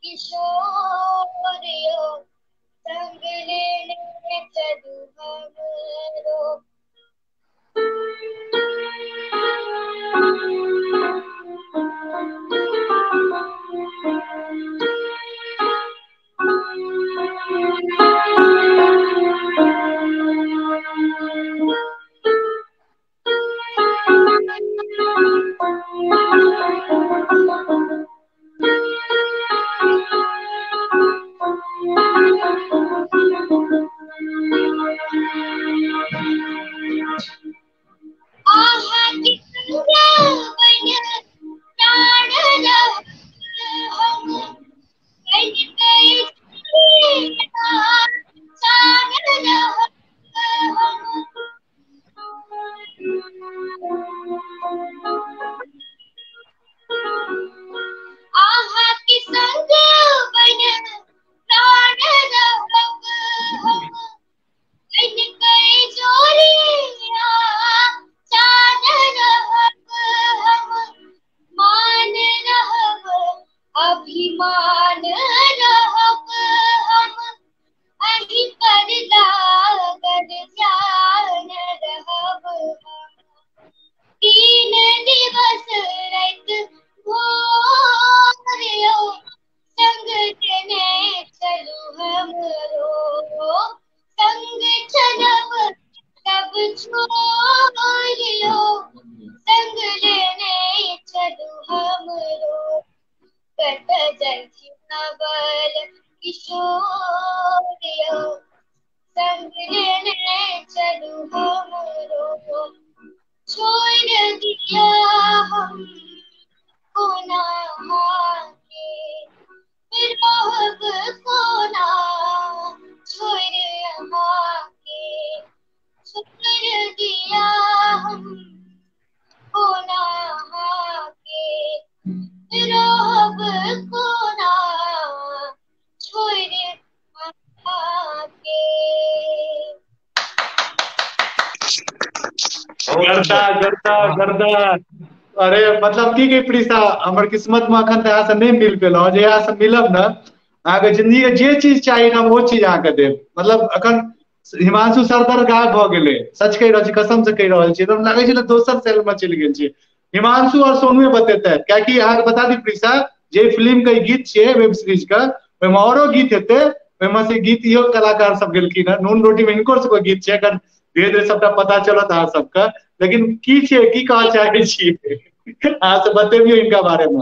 E: किशोरियो संग लेने चलू हमरो आहाँके संगवन प्राण रहब हम कहि कहि चान रहब हम आहाँके संगवन प्राण रहब हम कहि कहि जोरिया चान रहब हम मान रहब अभिमान रहब हम अहि पर लागल जान रहब हम तीन दिवस राति भोरियो संग देने चलू हमरो संग चलब सब छोड़ियो संग लेने चलू हमरो कत जाइ छी नवल किशोरियो संग लेने चलू हमरो छोड़ दिया हम कोना के रहब कोना छोड़ के छोड़ दिया हम कोना के रहब कोना छोड़ के
A: गर्दा गर्दा गर्दा अरे मतलब की गई प्रीसा हमर किस्मत में अखन तक से नहीं मिल पेलो जे यहाँ से मिलब ना अहाँके जिंदगी के जे चीज चाहिए ना वो चीज अहाँके देब मतलब अखन हिमांशु सरदर गायब भ गेलै सच कहि रहल छी कसम से कहि रहल छी एकदम लागे छै दोसर सेल में चलि गेल छी हिमांशु और सोनू बतेते कियाकि अहाँके बता दी प्रीसा जे फिल्म के गीत छै वेब सीरीज के ओहिमे औरो गीत हेतै ओहिमे से गीत इहो कलाकार सब गेलखिन है नून रोटी में हिनको सबके गीत छै अखन धीरे धीरे सबटा पता चलत अहाँ सबके लेकिन की छै की कहऽ चाहै छियै अहाँ से बतेबियो इनका बारे में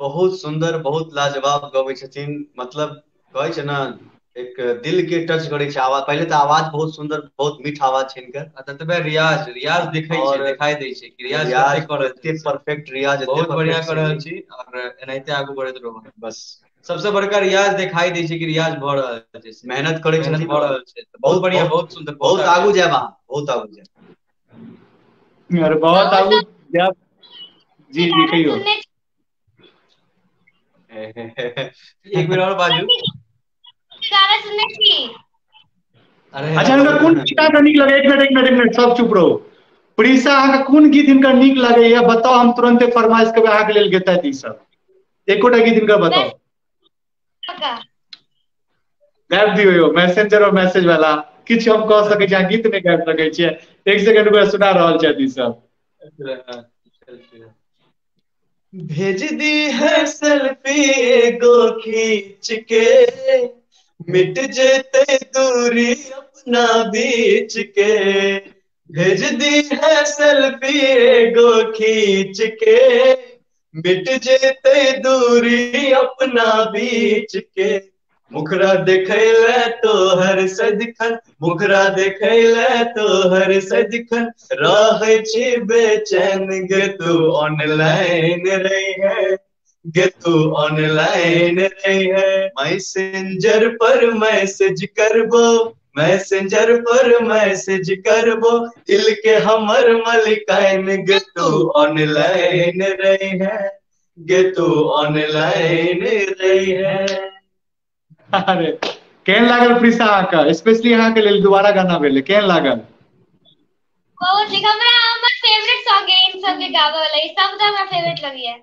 C: बहुत सुंदर बहुत लाजवाब गबै छथिन मतलब कहै छै ना एक दिल के टच करे छै आवाज पहले तो आवाज बहुत सुंदर बहुत मीठ आवाज छै इनकर
B: ततबे रियाज रियाज दिखाई छै
C: और
B: दिखाई दै छै कि रियाज
C: रियाज
B: कते कर रहल
C: एते
B: छी
C: परफेक्ट रियाज एते
B: बहुत बढ़िया
C: परफेक्ट
B: कर रहल
C: सिंगिंग
B: छी और एनाहिते आगू बढ़ैत रहू
C: बस
B: सबसे बड़का रियाज दिखाई दै छै कि रियाज भ रहल छै
C: मेहनत करे
B: मेहनत
C: छथिन
B: भ रहल छै बहुत बढ़िया बहुत सुंदर
C: बहुत आगू जायब अहाँ बहुत आगू जायब
A: अरे बहुत आगू जायब जी जी
E: गाना
A: कहियो
E: सुनने
B: एक बेर और बाजू
E: गाना सुनने छी
B: अरे
A: अच्छा इनका कोन गीत अहाँके नीक लगे एक मिनट सब चुप रहो प्रीसा अहाँके कोन गीत हिनकर नीक लगैया बताओ हम तुरंते फरमाइश करबै अहाँके लेल गेतैथ ई सब एकोटा गीत हिनकर बताओ
E: का
A: गाबि दियौ यौ मैसेंजर और मैसेज वाला किछु हम कह सकै छी अहाँ गीत नहि गाबि सकै छियै एक सेकंड में सुना रहल छथि ई सब
C: भेज दी है सेल्फी एगो खींच के मिट जेते दूरी अब अपना बीच के, भेज दी है सेल्फी एगो खींच के, मिट जेते दूरी अपना बीच के, मुखरा देखैले तो हर सदिखन, मुखरा देखैले तो हर सदिखन, रहै छी बेचैन गे तू ऑनलाइन रही है, गे तू ऑनलाइन रही है, मैसेंजर पर मैसेज करबो, मैसेंजर पर मैसेज करबो, दिल के हमर मलिकाइन गे तू ऑनलाइन रही है, गे तू ऑनलाइन रही है।
A: अरे केहन लागल प्रिसा अहाँके, स्पेशली अहाँके लेल दोबारा गाना भेलै, केहन लागल?
E: बहुत नीक, हमरा हमर फेवरेट सॉन्ग है इन सब के गावे वाला, ई सब तो हमरा फेवरेट लगैया।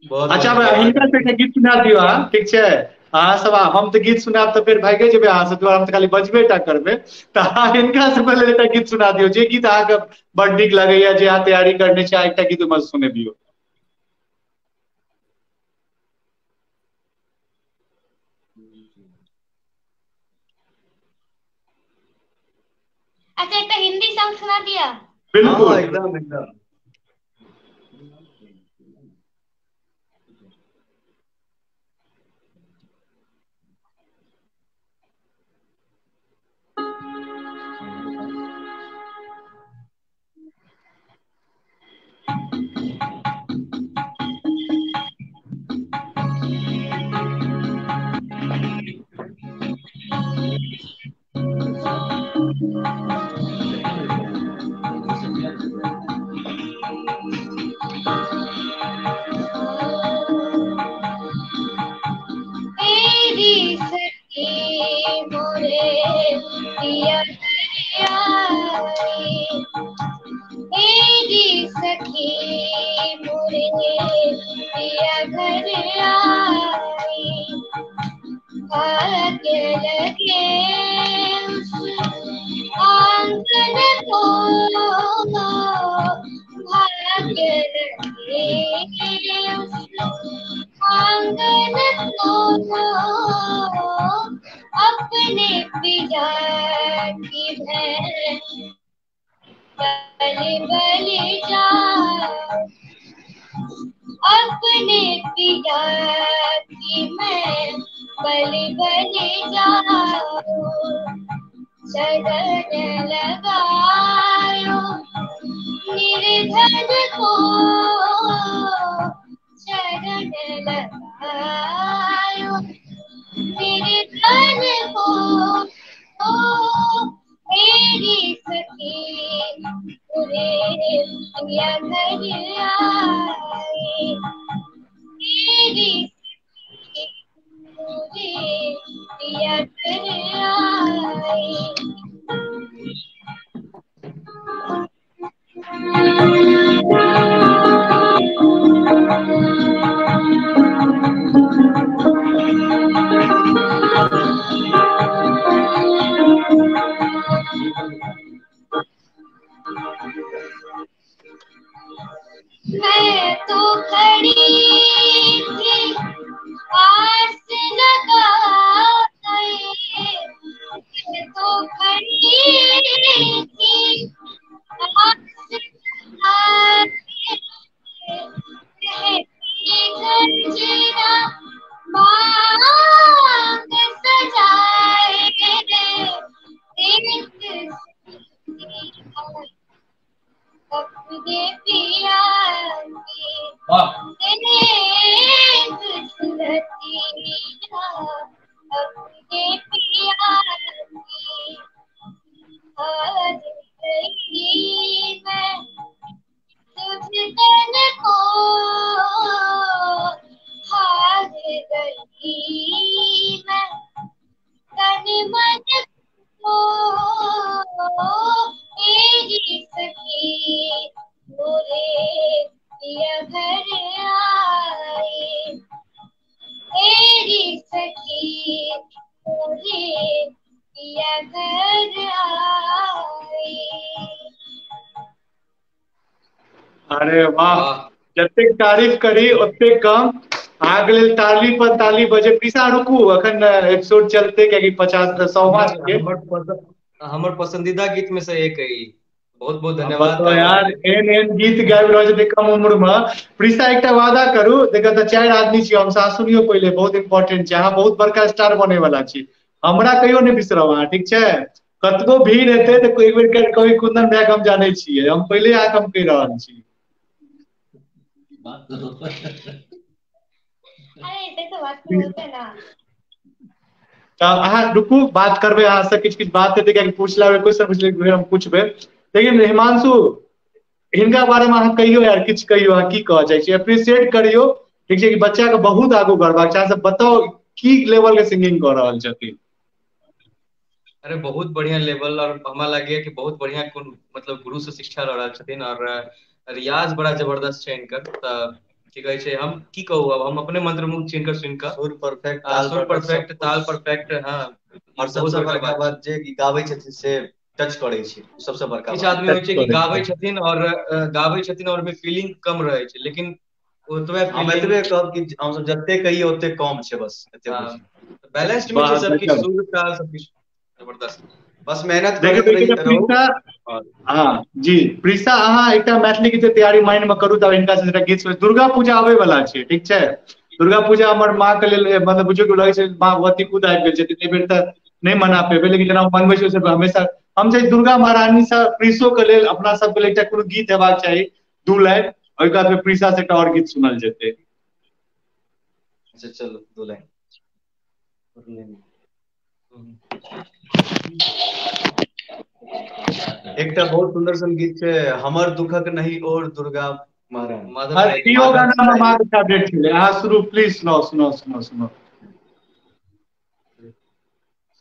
B: बहुत
A: अच्छा
B: बहुत
A: भाई
B: धन्यवाद।
A: हिनका से एकटा गीत सुना दियो अहाँ, ठीक छै? अहाँ सब हम तऽ गीत सुनाब तऽ फेर भागे जेबै अहाँ सब, हम तऽ खाली बजबे टा करबै, तऽ अहाँ हिनका से पहले एकटा गीत सुना दियो, जे गीत अहाँके बड़ नीक लगैया, जे अहाँ तैयारी करने छी, एकटा गीत ओहिमे सुने दियो।
E: अच्छा एक हिंदी सॉन्ग सुना दिया।
A: बिल्कुल
C: हाँ एकदम एकदम।
E: मेरी सखी मोरे पिया आई, मेरी सखी मोरे पिया घर आई, भाग्य लगे उस आंगन को, भाग्य लगे उस आंगन को, अपने पिता की बहन बलि बलि जाओ, अपने पिता की मैं बलि बलि जाओ, शरण लगायो निर्धन को, शरण लगायो निर्धन को, मेरी सखी पूरे पिया घर आई, मेरी सखी पूरे पिया घर आई। मैं तो खड़ी थी आस लगाए, मैं तो खड़ी थी आस लगाए, गंजना बाग सजाए, अपने पिया अपने पिया आज गई मैं तुझ तन को, हार गई मैं तन मन को, मेरी सखी मोरे पिया घर आई, मेरी सखी मोरे पिया घर आई।
A: अरे वाह,
B: वाह
A: जतेक तारीफ करी ओतेक कम। अहाँके लेल ताली पर ताली बजे। पीसा रुकू, अखन एपिसोड चलते कियाकि 50 100वां छै।
B: हमर पसंदीदा गीत में से एक है ई। बहुत बहुत धन्यवाद
A: बताओ यार, एहन एहन गीत गाबि रहल छै कम उम्र में। प्रीसा एकटा वादा करू, देखा तऽ 4 आदमी छी हम, साथ सुनियो पहिले, बहुत इंपॉर्टेंट छै। अहाँ बहुत बड़का स्टार बने वाला छी, हमरा कहियो नहीं बिसरब अहाँ, ठीक छै? कतबो भीड़ हेतै तऽ कोई बेर कभी कुंदन भाई हम जानै छियै, हम पहिले अहाँके हम कहि रहल छी।
E: अरे ऐसे तो बात नहीं होते ना।
A: अहाँ रुकू, बात करबै अहाँ से, किछु किछु बात हेतै, कियाकि पूछला बेर क्वेश्चन पूछले बेर हम पूछबै। लेकिन हिमांशु, हिनका बारे में अहाँ कहियो यार, किछु कहियो, अहाँ की कहऽ चाहै छी? अप्रिशिएट करियो, ठीक छै? कि बच्चा के बहुत आगू बढ़बाक छै, अहाँ सब बताओ की लेवल के सिंगिंग कऽ रहल छथिन।
B: अरे बहुत बढ़िया लेवल, और हमरा लागैया कि बहुत बढ़िया मतलब गुरु से शिक्षा लऽ रहल छथिन, और रियाज बड़ा जबरदस्त छै इनकर। तऽ की कहै छै, हम की कहू, अब हम अपने मंत्रमुग्ध छी इनकर सुनि कऽ।
C: सुर परफेक्ट,
B: सुर परफेक्ट, ताल परफेक्ट, हाँ।
C: और सबसे बड़का बात जे कि गाबै छथिन से टच करै छै, सबसे बड़का
B: किछु
C: बात।
B: आदमी होइ छै कि गाबै छथिन और ओहिमे फीलिंग कम रहै छै, लेकिन ओतबे
C: हम एतबे कहब कि हम सब जते कहिए ओते कम छै, बस एते बुझिए।
B: बैलेंस्ड में छै सब किछु, सुर ताल सब किछु जबरदस्त।
C: बस मेहनत
A: देखियौ
C: करैत
A: देखियौ
C: रहू।
A: प्रीसा, हाँ जी प्रीसा, अहाँ एकटा मैथिली गीत के तैयारी माइंड में करू, तब हिनका से गीत सुनबै। दुर्गा पूजा आबै वाला छै, ठीक छै? दुर्गा पूजा हमर माँ के लेल, मतलब बुझियौ कि लगै छै माँ भगवती खुद आबि गेल छथिन। एहि बेर तऽ नहीं मना पेबै, लेकिन जेना मनबै छै ओहिसँ हमेशा हम छै दुर्गा महारानी से प्रीसो के लेल, अपना सबके लेल एकटा कोनो गीत हेबाक चाही, 2 लाइन। ओहि बाद फिर प्रीसा से एकटा और गीत सुनल जेतै।
C: अच्छा चलो 2 लाइन। एकटा बहुत सुंदर सन गीत छै, हमर दुखक नहीं और दुर्गा महारानी।
A: अरे इहो गाना में हमारे फेवरेट छलै, अहाँ शुरू प्लीज सुनाओ सुनाओ सुनाओ सुनाओ।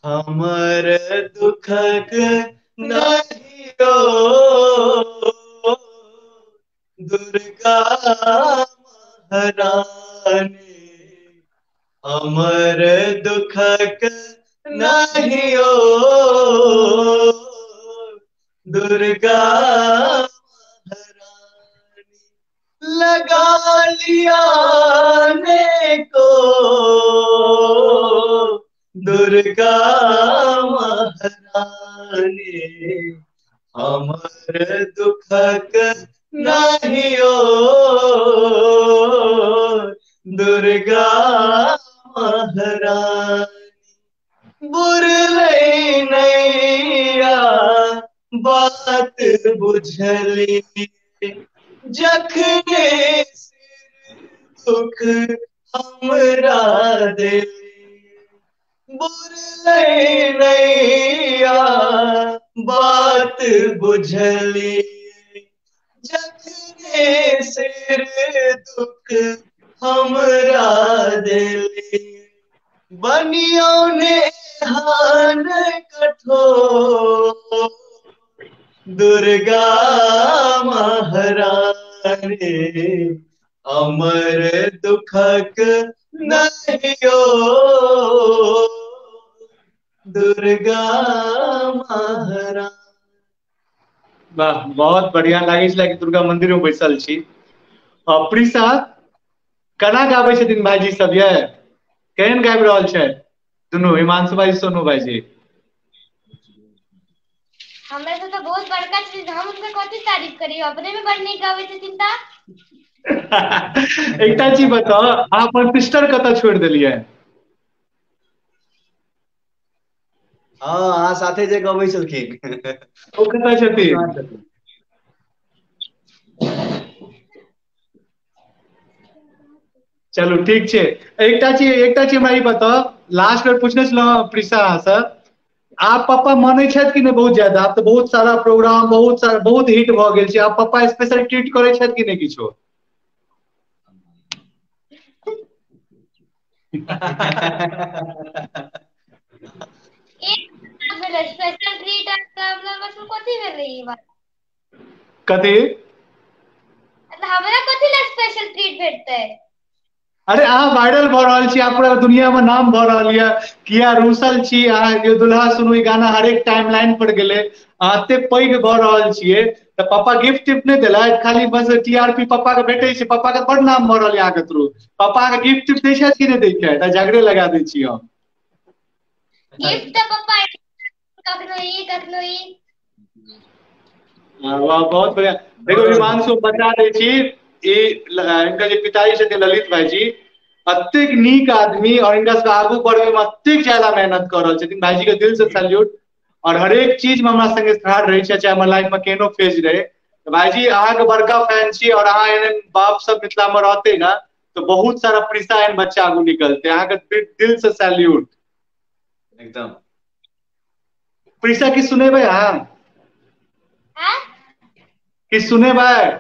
C: हमर दुखक नहीं ओ दुर्गा महारानी, हमर दुखक नहीं ओ दुर्गा महारानी, लगा लिया ने को दुर्गा महारानी, हमर दुखक नहीं ओ दुर्गा महारानी, बुरलै नैया बात बुझली, जखने सिर दुख हमरा देली, बुरलै नैया बात बुझली, जखने सिर दुख हमरा देली, बनियो ने हान कठोर दुर्गा महारानी, हमर दुखक नहीं ओ दुर्गा महारानी।
A: वाह, बहुत बढ़िया लागे छलै कि दुर्गा मंदिर में बैसल छी। प्रीसा, केना गाबै छथिन भाईजी सब ये? केहन गाबि रहल छै दुनू, हिमांशु भाईजी सोनू भाईजी?
E: हमरा से तो बहुत बड़का चीज, हम उनका कथी तारीफ करी, अपने में बड़ नीक गाबै छथिन ता।
A: एकटा चीज बताओ, अहाँ अपन सिस्टर कतऽ छोड़ि देलियै?
C: हाँ, अहाँ साथे जे गबै छलखिन
A: ओ कतऽ छथिन?
C: कहाँ छथिन?
A: चलू ठीक छै। एकटा चीज हमरा ई बताओ, लास्ट बेर पूछने छलहुँ प्रीसा अहाँ से, आप पापा मानै छथि कि नहीं बहुत ज्यादा? आप तो बहुत सारा प्रोग्राम, बहुत हिट भऽ गेल छै, आप पापा स्पेशल ट्रीट करै छथि कि नहीं किछो?
E: स्पेशल ट्रीट मतलब कथी भेलै ई बात?
A: कथी?
E: मतलब हमरा कथी ला स्पेशल ट्रीट भेटतै?
A: अरे अहाँ वायरल भऽ रहल छी, पूरा दुनिया में नाम भऽ रहल ये, किया रूसल छी अहाँ, ये दुल्हा सुनू ई गाना हरेक टाइमलाइन पर गेलै, अहाँ एते पैघ भऽ रहल छियै, तऽ पापा गिफ्ट टिफ्ट नहीं देलथि? खाली बस टीआरपी पापा के भेटै छै, पापा के बड़ नाम भऽ रहल है अहाँके थ्रू, पापा के गिफ्ट टिफ्ट दै छथि कि नहीं दै छथि? झगड़े लगा दै छी हम।
E: गिफ्ट तो पापा कखनो ई रखलोई।
A: वाह बहुत बढ़िया। देखो हिमांशु बता दै छी इनका जे पिताजी छथिन ललित भाईजी अत्यधिक नीक आदमी और इनका सबके आगू बढ़वे में अत्यधिक ज्यादा मेहनत कर रहल छथिन। भाईजी के दिल से सैल्यूट। और हरेक चीज में हमरा संगे ठाढ़ रहे छै, चाहे हमर लाइफ में केनो फेज रहे। तो भाईजी अहाँ के बड़का फैन छी और अहाँ एहन बाप सब मिथिला में रहते ना तो बहुत सारा प्रिसा एहन बच्चा आगू निकलते। अहाँ के दिल से सैल्यूट।
C: एकदम
A: प्रिसा की सुनेबै अहाँ
E: हाँ?
A: कि सुनेबै?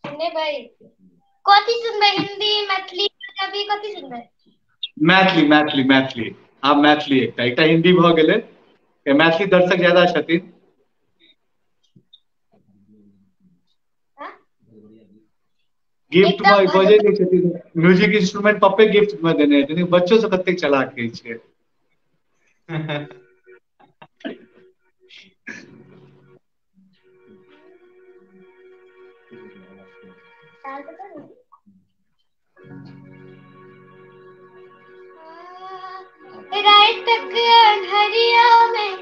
E: सुनने भाई कथी सुनबै? हिंदी, मैथिली, पंजाबी कथी सुनबै?
A: मैथिली मैथिली मैथिली आब मैथिली एकटा हिंदी भऽ गेलै। मैथिली दर्शक ज्यादा छथिन।
E: हाँ?
A: गिफ्ट
E: एकदम
A: में बजे नहीं छथिन। म्यूजिक इंस्ट्रूमेंट पप्पे गिफ्ट में देने छथिन। बच्चों से कतेक चलाक होइ छै।
E: रात तक अंधरिया में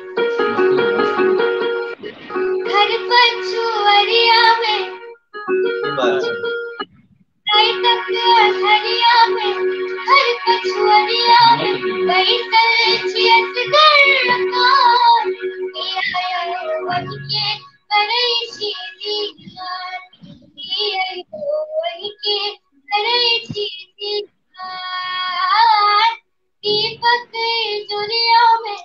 E: घर पछुआरिया में
C: ये बात है।
E: रात तक अंधरिया में घर पछुआरिया में बैठल छियस गरकार आयो वही के करै छी दीदार आयो वही के करै छी दीदार दीपक दुनिया में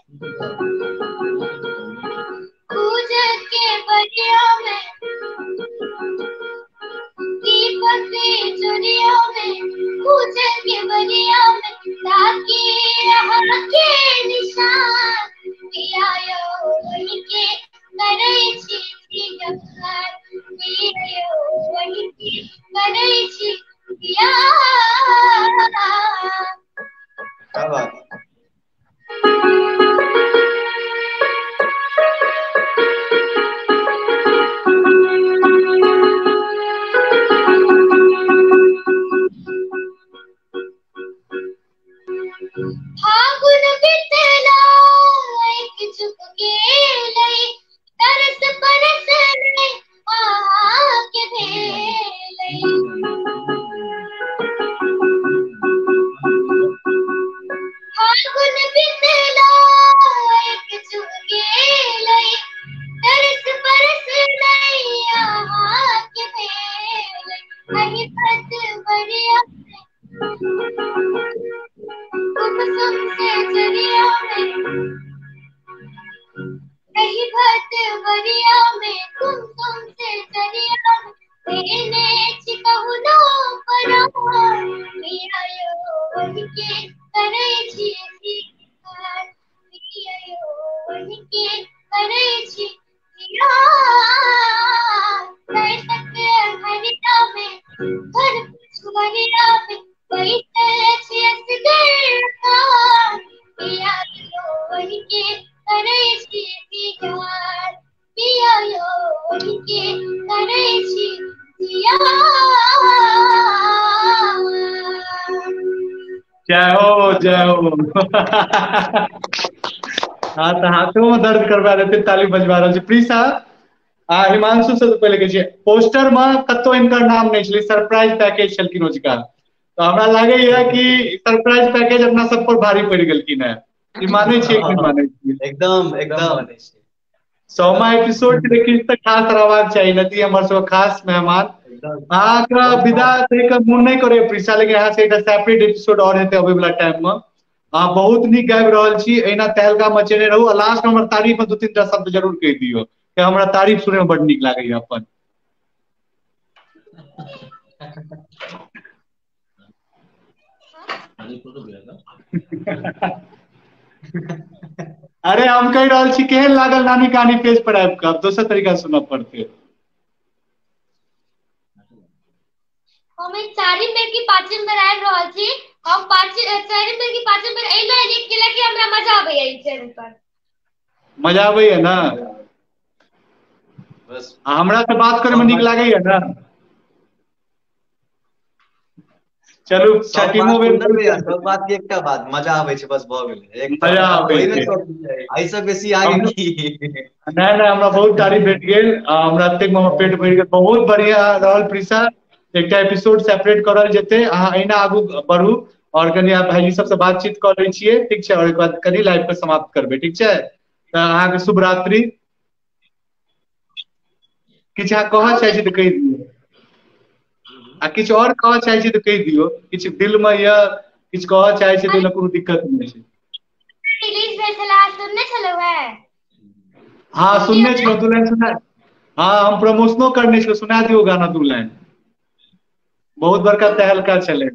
E: पूज के बरिया में दीपक दुनिया में पूज के बरिया में ताकि यहाँ के निशान आयो वही के करै छी दीदार आयो वही के करै छी दीदार।
C: क्या बात है?
E: फागुन बितला एक चुप गेलै तरस परस नै आके भेलै फागुन बितला एक चुप गेलै तरस परस नै आके भेलै अहि पत बरिया कुमकुम से जरिया में कहीं भट बरिया में कुमकुम से जरिया में तेने चिकहु नो परार आयो वही के करै छी दीदार आयो वही के करै छी दीदार रात तक अंधरिया में घर पछुआरिया में बैठल छियस गरकार आयो वही के करै छी दीदार आयो वही के करै छी दीदार।
A: जय हो जय हो। हाँ तो हाथों में दर्द करवा देते ताली बजवा रहल छी। प्रीसा हिमांशु से तो पहले कहे पोस्टर में कतो इनकर नाम नहीं छलै, सरप्राइज पैकेज छलखिन ओजका। तो हमरा लागे है कि सरप्राइज पैकेज अपना सब पर भारी पड़ गेलखिन है। ई माने छियै कि माने छियै?
C: एकदम एकदम
A: 100वां एपिसोड के देखिए तो खास रहबाक चाहिए नती हमर सब खास मेहमान।
C: एकदम
A: अहाँके विदा दे के मन नहीं करे प्रीसा, लेकिन अहाँ से एक सेपरेट एपिसोड और हेते अबै वाला टाइम में। अहाँ बहुत नीक गाबि रहल छी, एना तहलका मचेने रहू। लास्ट में हमर तारीफ में 2-3 शब्द जरूर कह दियो कि हमरा तारीफ सुने में बड़ नीक लागैए अपन। अरे हम कह रहल छी केहन लागल नानी कहानी पेज पर आबि कऽ? अब दोसर तरीका सुनऽ पड़तै।
E: हम चारिम बेर की पांचम बेर आबि रहल छी। हम चारिम बेर की पांचम बेर एहि दुआरे नीक केलक कि हमरा मजा आबैया ई चैनल पर।
A: मजा आबैया ना?
C: बस
A: हमरा से बात करे में नीक लागैया ना? चलू
C: सब बात
A: छठीमो बेर
C: सुंदर भैया, सब बात के एकटा बात मजा आवे छै, बस भऽ गेलै एक
A: मजा आबै छै।
C: एहि सब बेसी आगे
A: हम-
C: की
A: नहीं नहीं हमरा बहुत तारीफ भेट गेल हमरा एतेक में हमर पेट भरि गेल बहुत बढ़िया रहल प्रीसा एकटा एपिसोड सेपरेट करल जेतै अहाँ अहिना आगू बढ़ू और कनी आप भाईजी सबसे बातचीत कर लै छियै ठीक छै और एक बाद कनी लाइव के समाप्त करबै ठीक छै तऽ अहाँके शुभ रात्रि किछु अहाँ कहऽ चाहै छी तऽ कहि दियौ आ किछु और कहऽ चाहै छी तऽ कहि दियौ किछु दिल में यऽ किछु कहऽ चाहै छी तऽ ओहिमे कोनो दिक्कत नहि छै
E: रिलीज भेल छला सुनने छलौ है
A: हाँ सुनने छलहुँ 2 लाइन सुना हाँ हम प्रमोशनो करने छलहुँ सुना दियौ गाना 2 लाइन बहुत बड़का तहलका छलै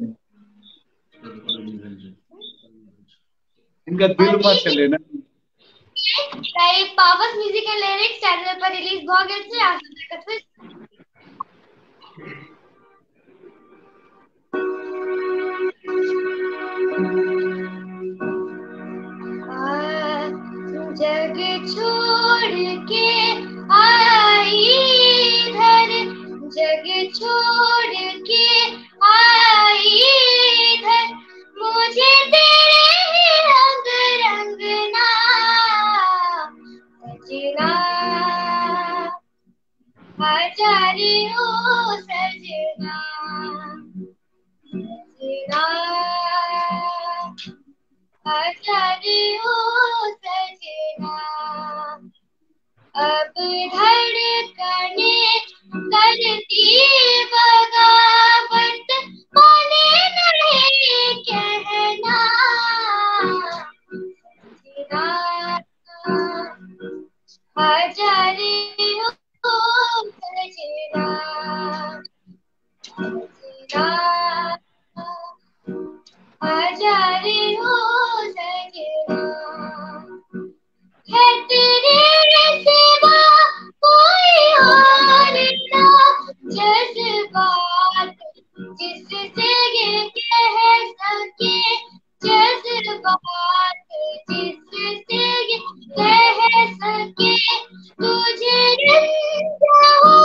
A: इनका दिल में छलै ने
E: powers music and lyrics channel पर रिलीज भऽ गेल छै आ देखबै जग छोड़ के आई इधर जग छोड़ के आई इधर मुझे तेरे रंग रंगना सजना आचार्य हो सजना सजना आचार्य हो सजना अब धड़कने करती बगावत माने नहीं कहना सजना आचार्य हो सजना सजना आचार्य हो सजना है तेरे सिवा कोई और ना जज्बात जिससे ये कह सके जज्बात जिससे ये कह सके तुझे रंजा हो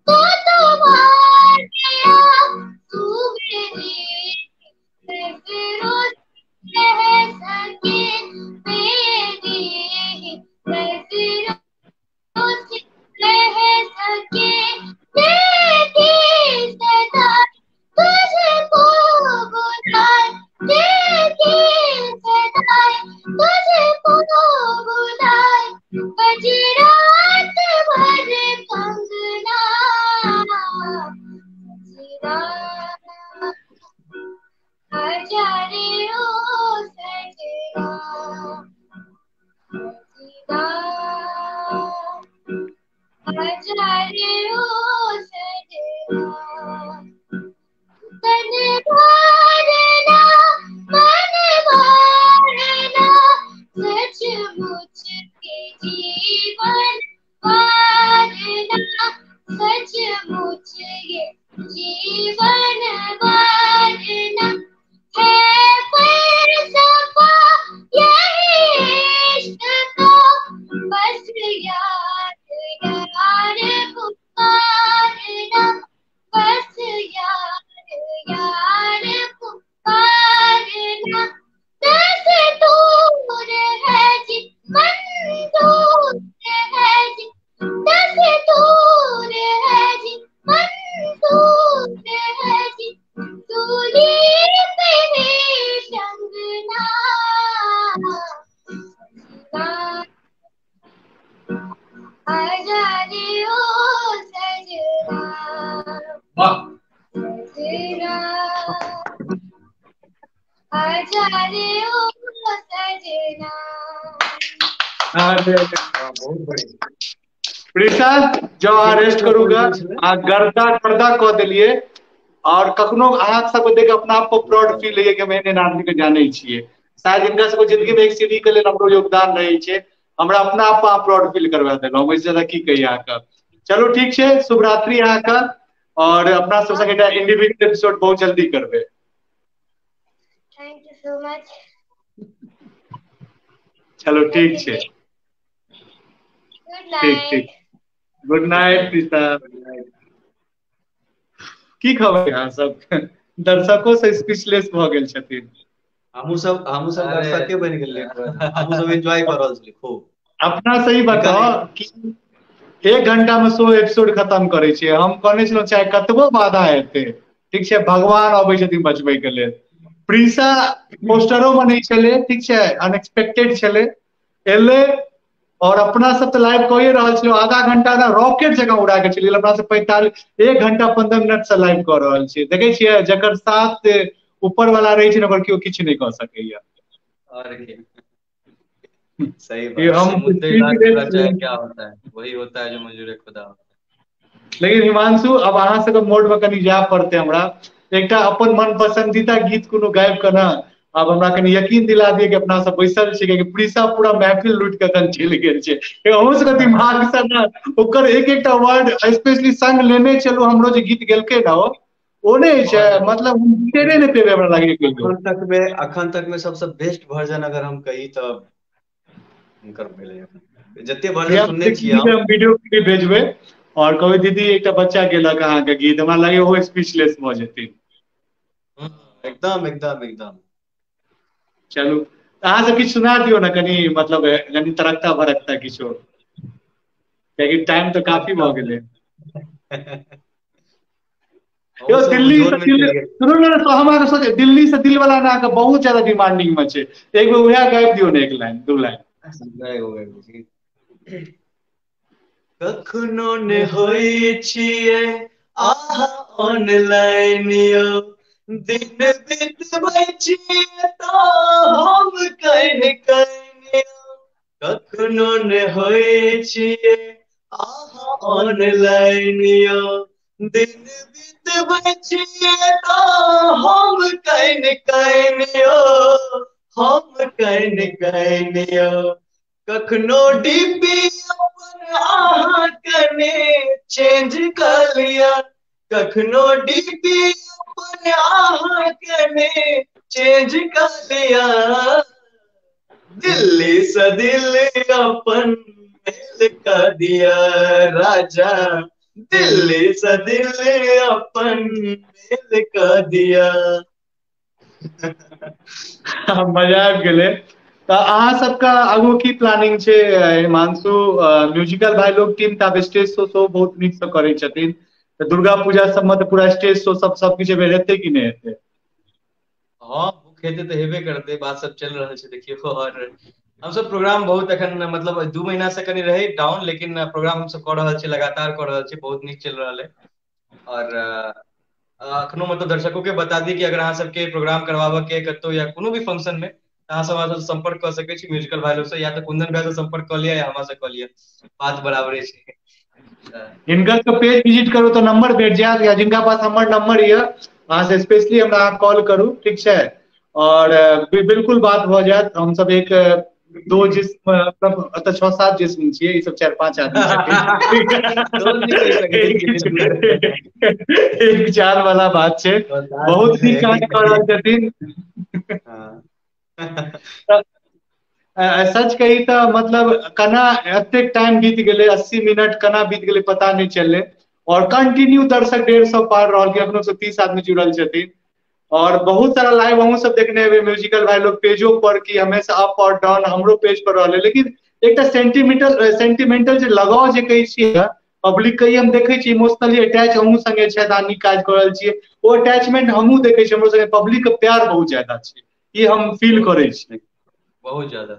E: तो मार दिया तू मेरी नजरों कह सके मेरी नजरों से कह सके देखी सदा तुझको बुलाए देखी सदा तुझको बुलाए बज रात भर कंगना सजना आचार्य हो सजना सजना आचार्य हो सजना तन मारना मन मारना सचमुच के जीवन वारना सचमुच ये जीवन वारना है फलसफा यही इश्क का बस याद यार पुकारना बस यार यार पुकारना दस दूर है जी मन दूर है जी दस दूर है जी मन दूर है जी दूरी पे भी शंगना आजादी हो सजना सजना आजादी हो सजना
C: बहुत बढ़िया
A: प्रीसा जो अरेस्ट करूंगा आ गर्दा गर्दा कह दिलिए और कखनो अहाँ सबके देख अपना आप को प्राउड फील होइए कि हम एहन आदमी के जानै छियै शायद इनका सबके जिंदगी में एक सीढ़ी के लेल हमरो योगदान रहै छै हमरा अपना आप पर प्राउड फील करवा देलहुँ हम इससे ज्यादा की कही अहाँके चलो ठीक छै शुभ रात्रि अहाँके और अपना सब संगे एकटा इंडिविजुअल एपिसोड बहुत जल्दी करबै
E: थैंक यू सो मच
A: चलो ठीक छै
E: गुड
A: ठीक
E: नाइट
A: ठीक गुड नाइट प्रीसा की खबर अहाँ सब दर्शकों से स्पीचलेस भ गेल छथिन।
C: हमू सब
B: अरे
C: दर्शके बनि गेलियै हमू सब एंजॉय कर रहल छलियै खूब।
A: अपना सही बताओ कि 1 घंटा में 100 एपिसोड खत्म करे छियै। हम कहने छलहुँ चाहे कतबो बाधा हेतै, ठीक छै, भगवान अबै छथिन बचबै के लेल। प्रीसा पोस्टरो में नहीं छलै, ठीक छै, अनएक्सपेक्टेड छलै, एलै और अपना सब तो लाइव कहिए रहल छियै, आधा घंटा ना रॉकेट जगह उड़ा के चलिए अपना सब 1 घंटा 15 मिनट से लाइव कर रहल छियै। देखे छियै जकर साथ ऊपर वाला रहे छै ओकर केओ किछु नहीं कह सकैया।
B: और क्या, सही
A: ये
B: बात
A: हम
B: है, मुद्दे इलाज
A: speechless
B: खुदा चाहे
A: छियै।
B: क्या होता है, वही होता है जो मंजूर खुदा होता
A: लेकिन हिमांशु अब अहाँ सबके मोड में कनि जाय पड़तै हमरा। एकटा अपन मन पसंदीदा गीत कोनो गाबि के ना अब हमरा कनि यकीन दिला दिए कि अपना सब बैसल छी, कि प्रीसा पूरा महफिल लूट के अखन चलि गेल छै। अहूँ सबके दिमाग से ना ओकर एक एकटा वर्ड स्पेशली संग लेने चलू हमरो जे गीत गेलकै ना ओ नहीं छै,
B: बहुत अच्छा।
A: मतलब हम बिसरे नहीं पेबै हमरा लागे कहियो।
C: अखन तक में सबसे बेस्ट वर्जन अगर हम कही तऽ हुनकर भेलै। जते वर्जन सुनने छियै
A: हम वीडियो क्लिप भेजबै और कहबै दीदी एकटा बच्चा गेलक अहाँ के गीत, हमरा लागे ओहो स्पीचलेस भ जेथिन।
C: एकदम एकदम एकदम।
A: चलू अहाँ सब किछु सुना दियौ ने कनि, मतलब कनि तड़कता भड़कता किछो, कियाकि टाइम तो काफी भ गेलै।
C: अहूँ
A: यौ
C: सब
A: दिल्ली
C: जोर
A: से
C: में
A: दिल
C: चलि गेल।
A: सुनू ने तो हम अहाँके सोचे दिल्ली से दिल वाला अहाँके बहुत ज्यादा डिमांडिंग में छै, एक बेर उएह गाबि दियौ ने, 1 लाइन 2 लाइन।
C: कखनो ने होई छिए आहा ऑनलाइन यो, दिन बितबै छिए तो हम कहीं कखनो ने होई छिए आहा ऑनलाइन यो, दिन बितबै छिए तो हम कहीं यो, हम कहीं यो, कखनो डीपी अपन अहाँ कने चेंज कर लिया, कखनो डीपी अपन अहाँ कने चेंज कर लिया, दिल्ली से दिल अपन मेल कर दिया राजा, दिल्ली से दिल अपन मेल कर दिया।
A: मजा आबि गेलै। तऽ अहाँ सबके आगू की प्लानिंग छै हिमांशु? म्यूजिकल भाई लोग टीम तऽ आब स्टेज शो बहुत नीक से करै छथिन, तऽ दुर्गा पूजा सबमे तऽ पूरा स्टेज शो सबकिछु बेर हेतै कि नहीं हेतै?
B: हाँ बुक हेतै तऽ हेबे करतै, बात सब चल रहल छै देखियो। और हम सब प्रोग्राम बहुत अखन मतलब 2 महीना से कनी रहे डाउन, लेकिन प्रोग्राम हम सब कर रहल छी, लगातार कर रहल छी, बहुत नीक चल रहल है। और अखनो मतलब दर्शकों के बता दी कि अगर अहाँ सबके प्रोग्राम करवाबऽ के कतौ या कोनो भी फंक्शन में अहाँ सब हमरा से संपर्क कर सकै छी म्यूजिकल भाई लोग से, या तो कुंदन भाई से संपर्क कर लिया या हमरा से कर लिया, बात बराबरे छै।
A: हिनकर तो पेज विजिट करू तो नंबर भेट जायत, या जिनका पास हमर नंबर ये अहाँ से स्पेशली हमरा कॉल करू, ठीक छै? और बिल्कुल बात भ जायत। हम सब एक दो जिस्म मतलब 6-7 जिस्म छियै, ई सब 4-5 आदमी
C: दोस्त भी कहि सकै
A: छथिन।
C: छी।
A: एक जान वाला बात छै, बहुत नीक काज कऽ रहल छथिन। सच कही तऽ मतलब केना एतेक टाइम बीत गेलै, 80 मिनट केना बीत गेलै पता नहीं चललै। और कंटिन्यू दर्शक 150 पार रहल के, अपनो से 30 आदमी जुड़ल छथिन। और बहुत सारा लाइव हमहूँ सब देखने हेबै म्यूजिकल भाई लोग पेजो पर, कि हमेशा अप और डाउन हमरो पेज पर रहलै। लेकिन एकटा सेंटिमेंटल जे लगाव जे कहै छियै पब्लिक के, हम देखे छी इमोशनली अटैच अहूँ संगे छथि, आदमी काज कर रहल छियै, ओ अटैचमेंट हमहूँ देखे छियै। हमरो संगे पब्लिक के प्यार बहुत ज्यादा छै, ई हम फील करै छी।
B: बहुत ज्यादा।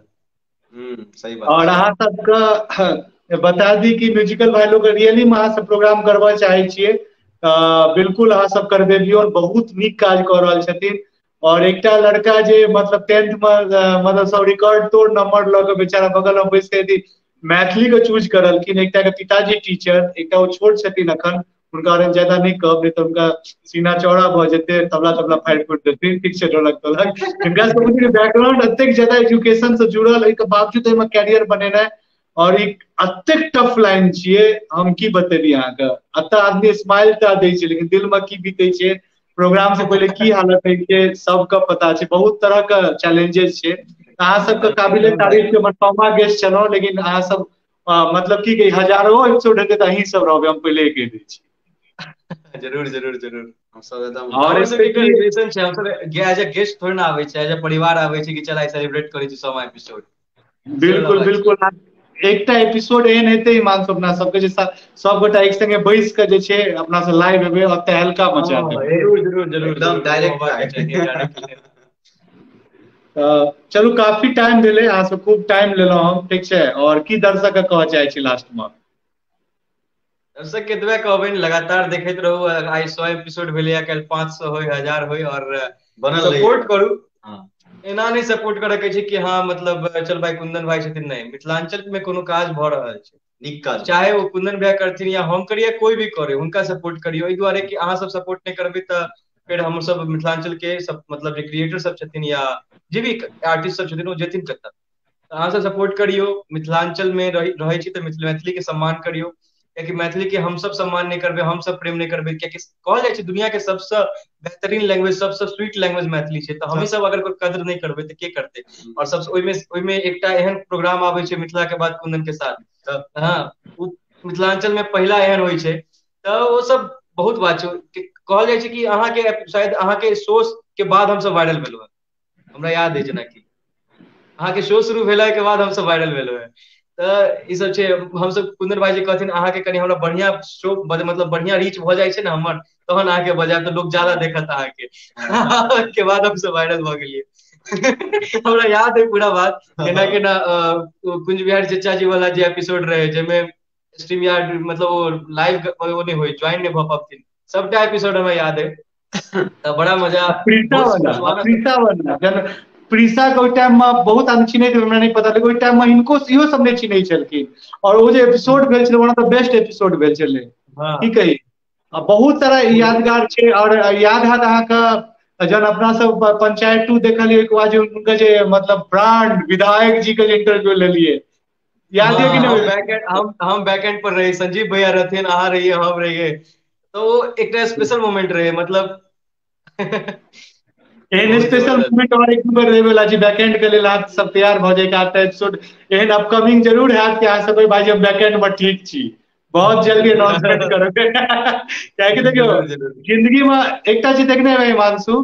C: सही बात
A: और
C: छै।
A: अहाँ सबके बता दी कि म्यूजिकल भाई लोग रियली में अहाँ सब प्रोग्राम करबा चाहे छियै बिल्कुल अहाँ सब करबेबियौ, बहुत नीक काज कऽ रहल छथिन। और एकटा लड़का जे मतलब 10th में मतलब सब रिकॉर्ड तोड़ नंबर लऽ के बेचारा बगल में बैस के मैथिली के चूज करलखिन। एकटा के पिताजी टीचर, एकटा ओ छोट छथिन अखन, हुनका बारे में ज्यादा नहीं कहब नहीं तऽ हुनका सीना चौड़ा भऽ जेतै, तबला तबला फाड़ि फूटि देथिन, ठीक छै, ढोलक तोलक। हिनका सबके बैकग्राउंड एतेक ज्यादा एजुकेशन से जुड़ल एहि के बावजूद एहिमे कैरियर बनेनाइ, और ई एतेक टफ लाइन छियै, हम की बतेबी अहाँके। एतऽ आदमी स्माइल टा दै छै, लेकिन दिल में की बीते छै, प्रोग्राम से पहले की हालत होइ छै, सबके पता छै। बहुत तरह के चैलेंजेस छै। अहाँ सबके काबिले तारीफ के मनोरमा गेस्ट छलहुँ, लेकिन अहाँ सब मतलब की हजारों एपिसोड हेतै तऽ अहीं सब रहबै, हम पहिले कहि दै छी।
C: जरूर जरूर जरूर। हम सब एकदम
A: और
B: हमर सबके
A: especially
B: रिलेशन छै, हम सब एज अ गेस्ट थोड़ी ना आबै छै, एज अ परिवार आबै छै कि चल आइ सेलिब्रेट करै छी 100वां एपिसोड। से वाला
A: बिल्कुल
B: बात छै।
A: बिल्कुल एकटा एपिसोड एहन हेतै हिमांशु अपना सबके जे सब गोटा एक संगे बैस के जे छै अपना से लाइव हेबै और तहलका मचा
B: हाँ,
A: देबै।
B: जरूर जरूर जरूर
C: एकदम
B: जरूर,
C: डायरेक्ट
B: होबाक चाहिए डायरेक्ट।
A: चलू काफी टाइम भेलै, अहाँ से खूब टाइम लेलहुँ हम, ठीक छै। और की दर्शक के कहऽ चाहै छी लास्ट में?
B: दर्शक के एतबे कहबै लगातार देखैत रहू, आइ 100 एपिसोड भेलै, काल्हि 500 होय 1000 होय, और
C: बनल रहिए।
B: सपोर्ट करू।
C: हाँ
B: एना नहीं सपोर्ट करऽ के छै कि हाँ मतलब चल भाई कुंदन भाई छथिन, नहीं, मिथिलांचल में कोनो काज भऽ रहल छै,
C: नीक काज
B: चाहे वो कुंदन भाई करथिन या हम करिए, कोई भी करे, हुनका सपोर्ट करियो। एहि दुआरे कि अहाँ सब सपोर्ट नहीं करबै तऽ फिर हम सब मिथिलांचल के सब मतलब जे क्रिएटर सब छथिन या जे भी आर्टिस्ट सब छथिन ओ जेथिन कतऽ। अहाँ सब सपोर्ट करियो, मिथिलांचल में रहै छी तऽ मैथिली के सम्मान करियो, कियाकि मैथिली के हम सब सम्मान नहीं करबै, हम सब प्रेम नहीं करबै, कियाकि कहल जाइ छै दुनिया के सबसे बेहतरीन लैंग्वेज, सबसे स्वीट लैंग्वेज मैथिली छै, तऽ हमें सब अगर कोई कदर नहीं करबै तऽ के करतै। और सबसे ओहिमे एकटा एहन प्रोग्राम आबै छै मिथिला के बाद कुंदन के साथ, हाँ ओ मिथिलांचल में पहिला एहन होइ छै, तऽ ओ सब बहुत बात छै। कहल जाइ छै कि अहाँके शायद अहाँके शो के बाद हमसब वायरल भेलहुँ हैं, हमरा याद है जेनाकि अहाँके शो शुरू भेला के बाद हमसब वायरल भेलहुँ हैं। तऽ ई सब छै, हमसब कुंदन भाई जी कहथिन अहाँके कनि हमरा बढ़िया शो मतलब बढ़िया रीच भऽ जाइ छै ने हमर, तहन अहाँके बजायब तऽ लोग ज्यादा देखत अहाँके। के बाद हमसब वायरल भऽ गेलियै। हमरा याद है पूरा बात, केना केना कुंज बिहारी चचा जी वाला जे एपिसोड रहे, जाहिमे स्ट्रीम यार्ड मतलब वो लाइव वो नहीं हुई, ज्वाइन नहीं भऽ पबथिन, सबटा एपिसोड हमरा याद है। तऽ बड़ा मजा, बहुत
A: प्रीसा के ओहि टाइम में बहुत आदमी चिन्हैत रहै, हमरा नहीं पता, लेकिन ओहि टाइम में हिनको इहो सब नहीं चिन्है छलखिन, और वो जे एपिसोड भेल छलै one of the best episode भेल छलै,
B: हाँ
A: की कही। आ बहुत सारा यादगार छै, और याद हैत अहाँके जहन अपना सब पंचायत 2 देखलियै, ओहिके बाद जे हुनकर जे मतलब ब्रांड विधायक जी के जे इंटरव्यू लेलियै, याद है कि
B: हाँ,
A: नहीं?
B: हम बैकएंड पर रही, संजीव भैया रहथिन, अहाँ रहिए, हम रहिए, तो वो एक स्पेशल मोमेंट रहे मतलब।
A: एहन
B: बहुत
A: स्पेशल
B: जबरदस्त।
A: मोमेंट और एक दू बेर रहै वाला छै, बैकएंड के लेल अहाँ सब तैयार भऽ जाए, आठ एपिसोड एहन अपकमिंग जरूर हैत कि अहाँ सब भाई हम बैकएंड में ठीक छी, बहुत जल्दी अनाउंसमेंट करबै। कियाकि देखियो
B: जरूर जरूर।
A: जिंदगी में एकटा चीज देखने हेबै हिमांशु,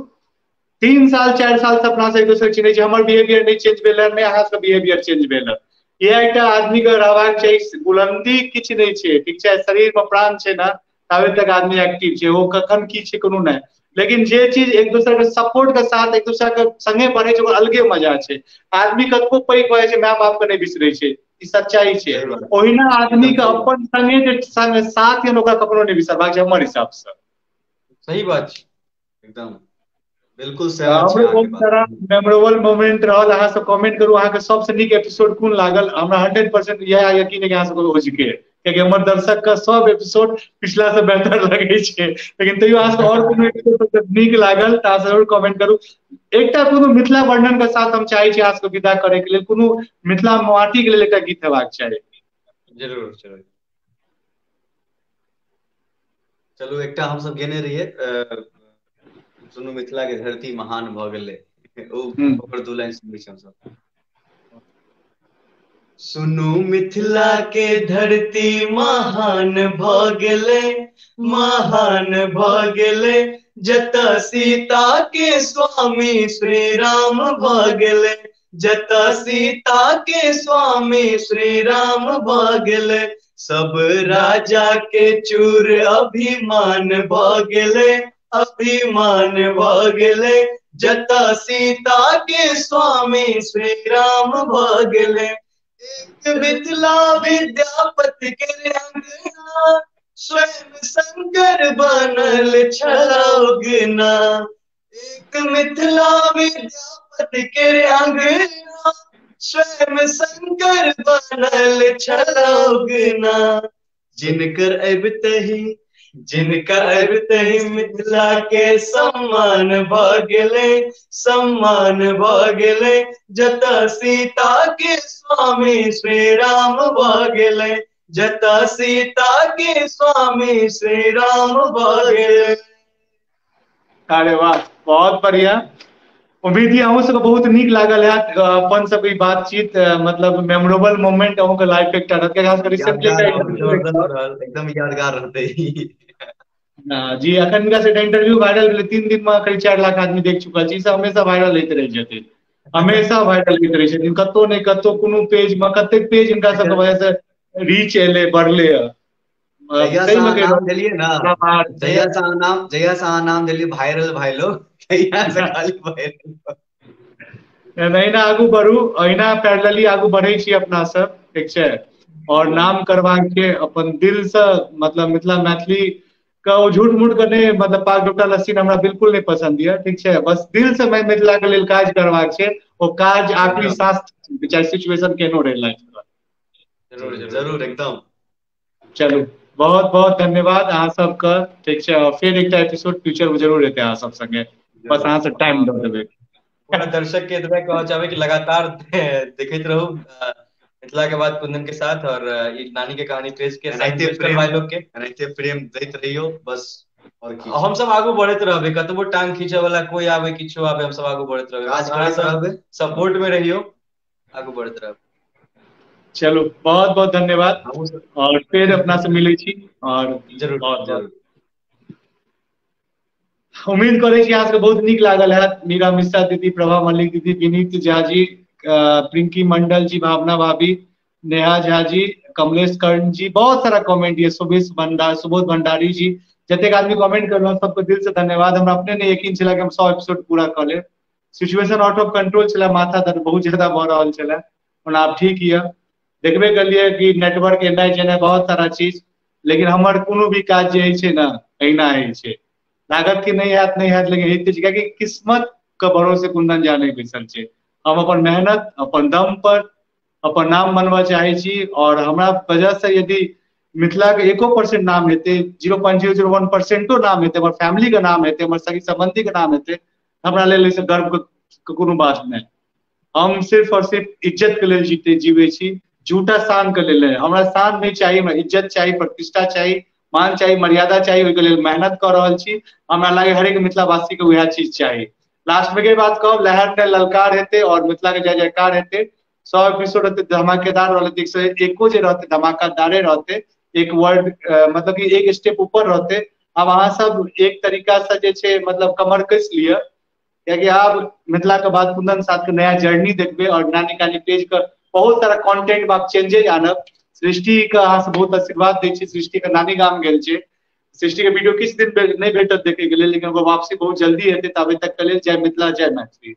A: 3 साल 4 साल से अपना से एक दोसर चिन्है छी, हमर बिहेवियर नहीं चेंज भेल है, नहीं अहाँ सब बिहेवियर चेंज भेल है। ये एकटा आदमी के रहबाक चाही, बुलंदी किछ नहीं छै, ठीक छै, शरीर में प्राण छै ना, ताबे तक आदमी एक्टिव छै, वो कखन की छै कोनो नहीं। लेकिन जे चीज एक दूसरे के सपोर्ट के साथ एक दूसरे के संगे बढ़े छै, वो अलगे मजा छै। आदमी कतबो पैघ भऽ जाइ छै, माय बाप के नहीं बिसरै छै, ई सच्चाई छै।
C: सही बात,
A: ओहिना आदमी
C: एकदम
A: के
C: सही बात।
A: अपन संगे जे साथ या ओकरा कखनो नहीं बिसरबाक छै, हमर हिसाब से।
B: सही बात छै।
C: एकदम बिल्कुल सहमत छी
A: हमरो
C: अहाँके
A: बहुत
C: बात।
A: सारा मेमोरेबल मोमेंट रहल, अहाँ सब कमेंट करू अहाँके सबसे नीक एपिसोड कोन लागल, हमरा 100% यह यकीन है कि अहाँ सबके ओझके, कियाकि हमर दर्शक के सब एपिसोड पिछला से बेहतर लगे छै, लेकिन तैयो अहाँ सबके और कोनो एपिसोड सबसे नीक लागल तऽ अहाँ जरूर कमेंट करू। एकटा कोनो मिथिला वर्णन के साथ हम चाहै छी अहाँ सबके विदा करे के लेल, कोनो मिथिला माटी के लेल एकटा गीत हेबाक चाही।
B: जरूर जरूर।
C: चलू एकटा हमसब गेने रहियै, सुनू मिथिला के धरती महान भऽ गेलै, ओकर 2 लाइन सुनै छी हमसब। सुनू मिथिला के धरती महान भऽ गेलै, महान भऽ गेलै, जतऽ सीता के स्वामी श्री राम भऽ गेलै, जतऽ सीता के स्वामी श्री राम भऽ गेलै, सब राजा के चूर अभिमान भऽ गेलै, अभिमान भऽ गेलै, जतऽ सीता के स्वामी श्री राम भऽ गेलै। एक मिथिला विद्यापति के अंगना, स्वयं शंकर बनल छलौगना, एक मिथिला विद्यापति के अंगना, स्वयं शंकर बनल छलौगना, जिनकर अबितहि मिथिला के सम्मान भऽ गेलै, सम्मान भऽ गेलै, जतऽ सीता के स्वामी श्री राम भऽ गेलै, जतऽ सीता के स्वामी श्री राम भऽ गेलै।
A: अरे वाह, बहुत बढ़िया। उम्मीद है अहूँ सबके बहुत नीक लागल है अपन सब ई बातचीत, मतलब मेमोरेबल मोमेंट अहूँ के लाइफ एकटा रहत,
C: यादगार और जबरदस्त रहल, एकदम यादगार रहतै।
A: जी अखन हिनका से इंटरव्यू वायरल भेलै 3 दिन में करीब 4 लाख आदमी देख चुकल छै, ई सब हमेशा वायरल होइत रहै छथिन, हमेशा वायरल होइत रहै छथिन, कतौ नहि कतौ कोनो पेज में कतेक पेज हिनका सबके वजह से रीच एलै बढ़लै है।
C: जहिया से
A: सही में
C: अहाँ
A: कहि
C: नाम देलियै ना,
A: रहल
C: जहिया से अहाँ नाम देलियै वायरल भाई लोग, तहिया से खाली वायरल।
A: अहिना आगू बढ़ू, अहिना पैरेलली आगू बढ़ै छी अपना सब, ठीक छै, और नाम करबाक छै अपन दिल से, मतलब मिथिला मैथिली का झूठ मूठ के नहीं, मतलब पाक डोका लस्सी हमरा बिल्कुल नहीं पसंद है, ठीक छै, बस दिल से मैं मिथिला के लेल काज करबाक छै, ओ काज आखिरी सांस चाहे सिचुएशन केहनो रहे लाइफ का।
C: जरूर जरूर एकदम।
A: चलू बहुत बहुत धन्यवाद अहाँ सबके, ठीक छै, और फिर एकटा एपिसोड फ्यूचर में जरूर हेतै अहाँ सब संगे, बस अहाँ से टाइम दऽ देबै।
B: पूरा दर्शक के एतबे कहऽ चाहबै कि लगातार देखैत रहू मिथिला के बाद कुंदन के साथ, और ई नानी के कहानी पेज के भाई लोग के
C: एनाहिते प्रेम दैत रहियो बस, और की
B: हम सब आगू बढ़ैत रहबै, कतबो टांग खींचे वाला कोई आवे किछो आवे, हम सब आगू बढ़ैत रहबै,
C: काज करैत रहबै,
B: सपोर्ट में रहियो, आगू बढ़ैत रहबै।
A: चलो बहुत बहुत धन्यवाद, और फिर अपना से मिलै छी, और
B: जरूर
A: बहुत
B: जरूर
A: उम्मीद करै छी अहाँ सबके बहुत नीक लागल हैत। मीरा मिश्रा दीदी, प्रभा मलिक दीदी, विनीत झा जी, पिंकी मंडल जी, भावना भाभी, नेहा झा जी, कमलेश कर्ण जी, बहुत सारा कमेंट ये, सुबोध भंडारी जी, जतेक आदमी कमेंट कर रहे सबको दिल से धन्यवाद। हमरा अपने नहीं यकीन छला कि हम 100 एपिसोड पूरा कर लेब, सिचुएशन आउट ऑफ कंट्रोल छला, माथा दर्द बहुत ज्यादा भ रहल छला, और आब ठीक ये, देखबे कलिए कि नेटवर्क एनाइ जेनाइ बहुत सारा चीज, लेकिन हमर कोनो भी काज जे होइ छै ना अहिना होइ छै, लागत कि नहीं हैत लेकिन हेते छै, कियाकि किस्मत के भरोसे कुंदन झा नहीं बैसल छै, हम अपन मेहनत अपन दम पर अपन नाम बनबा चाहे छी, और हमरा वजह से यदि मिथिला के 1% नाम हेतै, 0.001% नाम हेतै, हमर फैमिली के नाम हेतै, हमर सगी संबंधी के नाम हेतै, हमरा लेल एहिसँ गर्व के कोनो बात नहीं। हम सिर्फ और सिर्फ इज्जत के लेल जीवे छी, झूठा शान के लेल नहीं, हमरा शान नहीं चाहिए, हमरा इज्जत चाहिए, प्रतिष्ठा चाहिए, मान चाहिए, मर्यादा चाहिए, ओहि के लेल मेहनत कर रहल छी, हमरा लागे हरेक मिथिलावासी के वह चीज चाहिए। लास्ट में के बात कहब, लहर ने ललकार हेतै और मिथिला के जय जयकार हेतै, 100 एपिसोड हेतै धमाकेदार रहतै, 101 जे रहतै धमाकेदारे रहतै, एक वर्ड मतलब कि एक स्टेप ऊपर रहतै। अब अहाँ सब एक तरीका से जे छै मतलब कमर कस लिया, कियाकि आब मिथिला के बाद कुंदन साथ के नया जर्नी देखबे, और नानी कानी पेज के बहुत सारा कंटेंट में चेंजेज आनब। सृष्टि के अहाँ से बहुत आशीर्वाद दै छी, सृष्टि के नानी गाम गेल छै, सृष्टि के वीडियो किछु दिन नहीं भेटत देखे के लिए, लेकिन वो वापसी बहुत जल्दी हेतै, तबे तक के लेल जय मिथिला जय मैथिली।